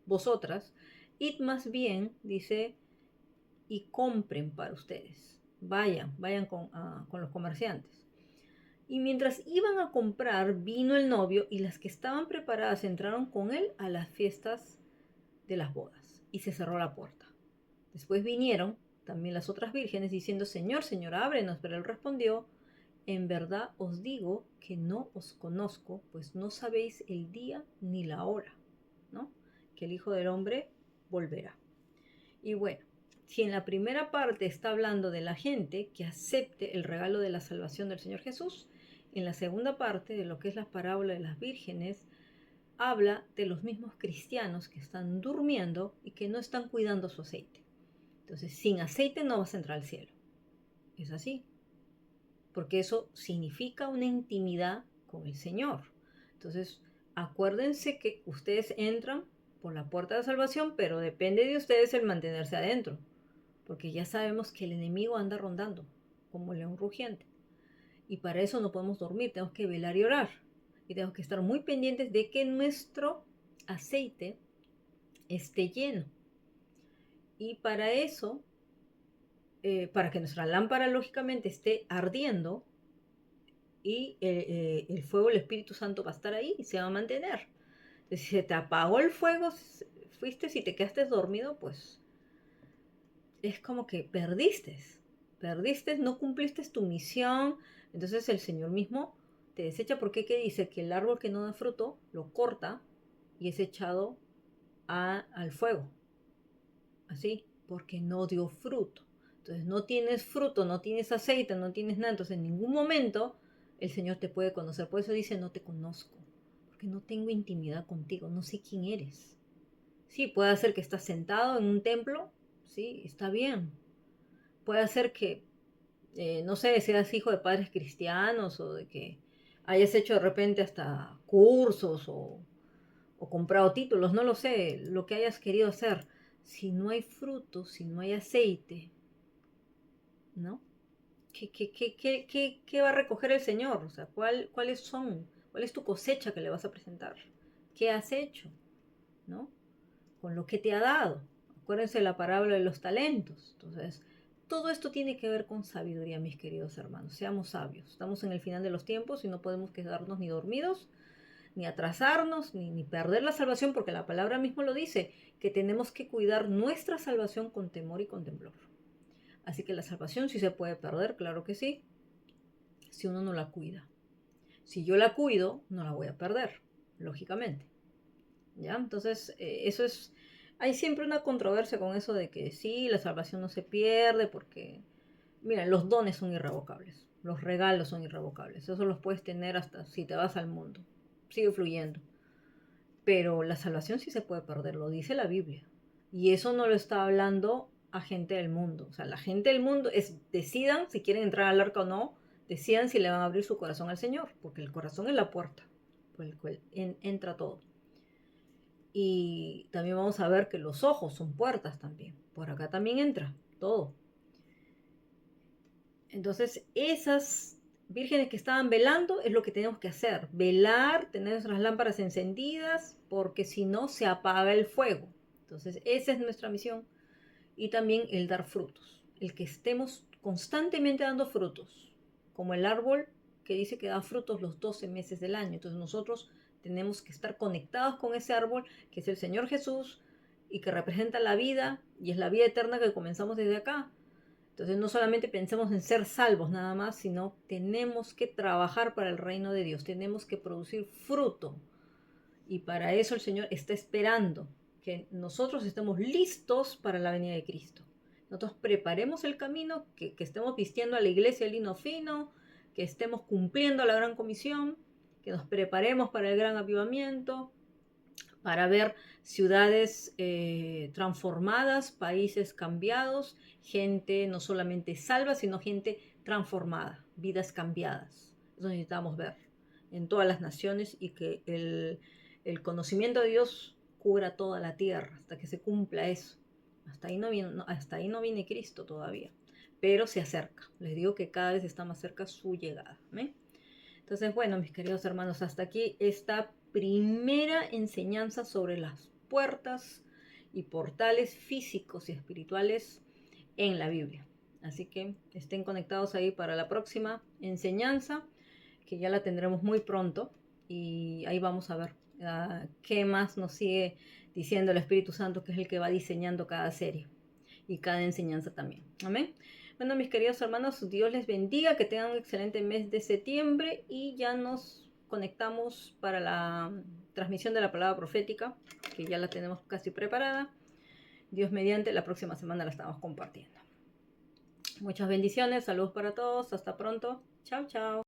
vosotras, id más bien, dice, y compren para ustedes. Vayan con los comerciantes. Y mientras iban a comprar, vino el novio y las que estaban preparadas entraron con él a las fiestas de las bodas y se cerró la puerta. Después vinieron también las otras vírgenes diciendo, Señor, Señor, ábrenos. Pero él respondió, en verdad os digo que no os conozco, pues no sabéis el día ni la hora, ¿no? Que el Hijo del Hombre volverá. Y bueno, si en la primera parte está hablando de la gente que acepte el regalo de la salvación del Señor Jesús, en la segunda parte de lo que es la parábola de las vírgenes, habla de los mismos cristianos que están durmiendo y que no están cuidando su aceite. Entonces, sin aceite no vas a entrar al cielo. Es así. Porque eso significa una intimidad con el Señor. Entonces, acuérdense que ustedes entran por la puerta de la salvación, pero depende de ustedes el mantenerse adentro. Porque ya sabemos que el enemigo anda rondando como león rugiente. Y para eso no podemos dormir, tenemos que velar y orar. Y tenemos que estar muy pendientes de que nuestro aceite esté lleno. Y para eso, para que nuestra lámpara lógicamente esté ardiendo y el fuego del Espíritu Santo va a estar ahí y se va a mantener. Entonces, si se te apagó el fuego, fuiste, si te quedaste dormido, pues es como que perdiste, no cumpliste tu misión. Entonces el Señor mismo te desecha, porque ¿qué dice? Que el árbol que no da fruto lo corta y es echado al fuego. Así, porque no dio fruto. Entonces no tienes fruto, no tienes aceite, no tienes nada. Entonces en ningún momento el Señor te puede conocer. Por eso dice, no te conozco, porque no tengo intimidad contigo, no sé quién eres. Sí, puede ser que estás sentado en un templo, sí, está bien. Puede ser que, no sé, seas hijo de padres cristianos o de que hayas hecho de repente hasta cursos o o comprado títulos, no lo sé, lo que hayas querido hacer. Si no hay fruto, si no hay aceite, ¿no? ¿Qué va a recoger el Señor? O sea, ¿cuáles son? ¿Cuál es tu cosecha que le vas a presentar? ¿Qué has hecho? ¿No? Con lo que te ha dado. Acuérdense de la parábola de los talentos. Entonces, todo esto tiene que ver con sabiduría, mis queridos hermanos. Seamos sabios. Estamos en el final de los tiempos y no podemos quedarnos ni dormidos, ni atrasarnos, ni perder la salvación, porque la palabra mismo lo dice, que tenemos que cuidar nuestra salvación con temor y con temblor. Así que la salvación sí se puede perder, claro que sí, si uno no la cuida. Si yo la cuido, no la voy a perder, lógicamente. ¿Ya? Entonces, eso es... Hay siempre una controversia con eso de que sí, la salvación no se pierde porque, mira, los dones son irrevocables, los regalos son irrevocables, eso los puedes tener hasta si te vas al mundo, sigue fluyendo. Pero la salvación sí se puede perder, lo dice la Biblia. Y eso no lo está hablando a gente del mundo. O sea, la gente del mundo decidan si quieren entrar al arca o no, decidan si le van a abrir su corazón al Señor, porque el corazón es la puerta por el cual entra todo. Y también vamos a ver que los ojos son puertas también. Por acá también entra todo. Entonces, esas vírgenes que estaban velando es lo que tenemos que hacer. Velar, tener nuestras lámparas encendidas, porque si no se apaga el fuego. Entonces, esa es nuestra misión. Y también el dar frutos. El que estemos constantemente dando frutos. Como el árbol que dice que da frutos los 12 meses del año. Entonces, nosotros tenemos que estar conectados con ese árbol que es el Señor Jesús y que representa la vida y es la vida eterna que comenzamos desde acá. Entonces no solamente pensemos en ser salvos nada más, sino tenemos que trabajar para el reino de Dios, tenemos que producir fruto. Y para eso el Señor está esperando que nosotros estemos listos para la venida de Cristo. Nosotros preparemos el camino, que estemos vistiendo a la iglesia el lino fino, que estemos cumpliendo la gran comisión, que nos preparemos para el gran avivamiento, para ver ciudades transformadas, países cambiados, gente no solamente salva, sino gente transformada, vidas cambiadas. Eso necesitamos ver en todas las naciones y que el conocimiento de Dios cubra toda la tierra hasta que se cumpla eso. Hasta ahí no viene Cristo todavía, pero se acerca. Les digo que cada vez está más cerca su llegada. ¿Eh? Entonces, bueno, mis queridos hermanos, hasta aquí esta primera enseñanza sobre las puertas y portales físicos y espirituales en la Biblia. Así que estén conectados ahí para la próxima enseñanza, que ya la tendremos muy pronto. Y ahí vamos a ver qué más nos sigue diciendo el Espíritu Santo, que es el que va diseñando cada serie y cada enseñanza también. Amén. Bueno, mis queridos hermanos, Dios les bendiga, que tengan un excelente mes de septiembre y ya nos conectamos para la transmisión de la palabra profética, que ya la tenemos casi preparada. Dios mediante, la próxima semana la estamos compartiendo. Muchas bendiciones, saludos para todos, hasta pronto. Chao, chao.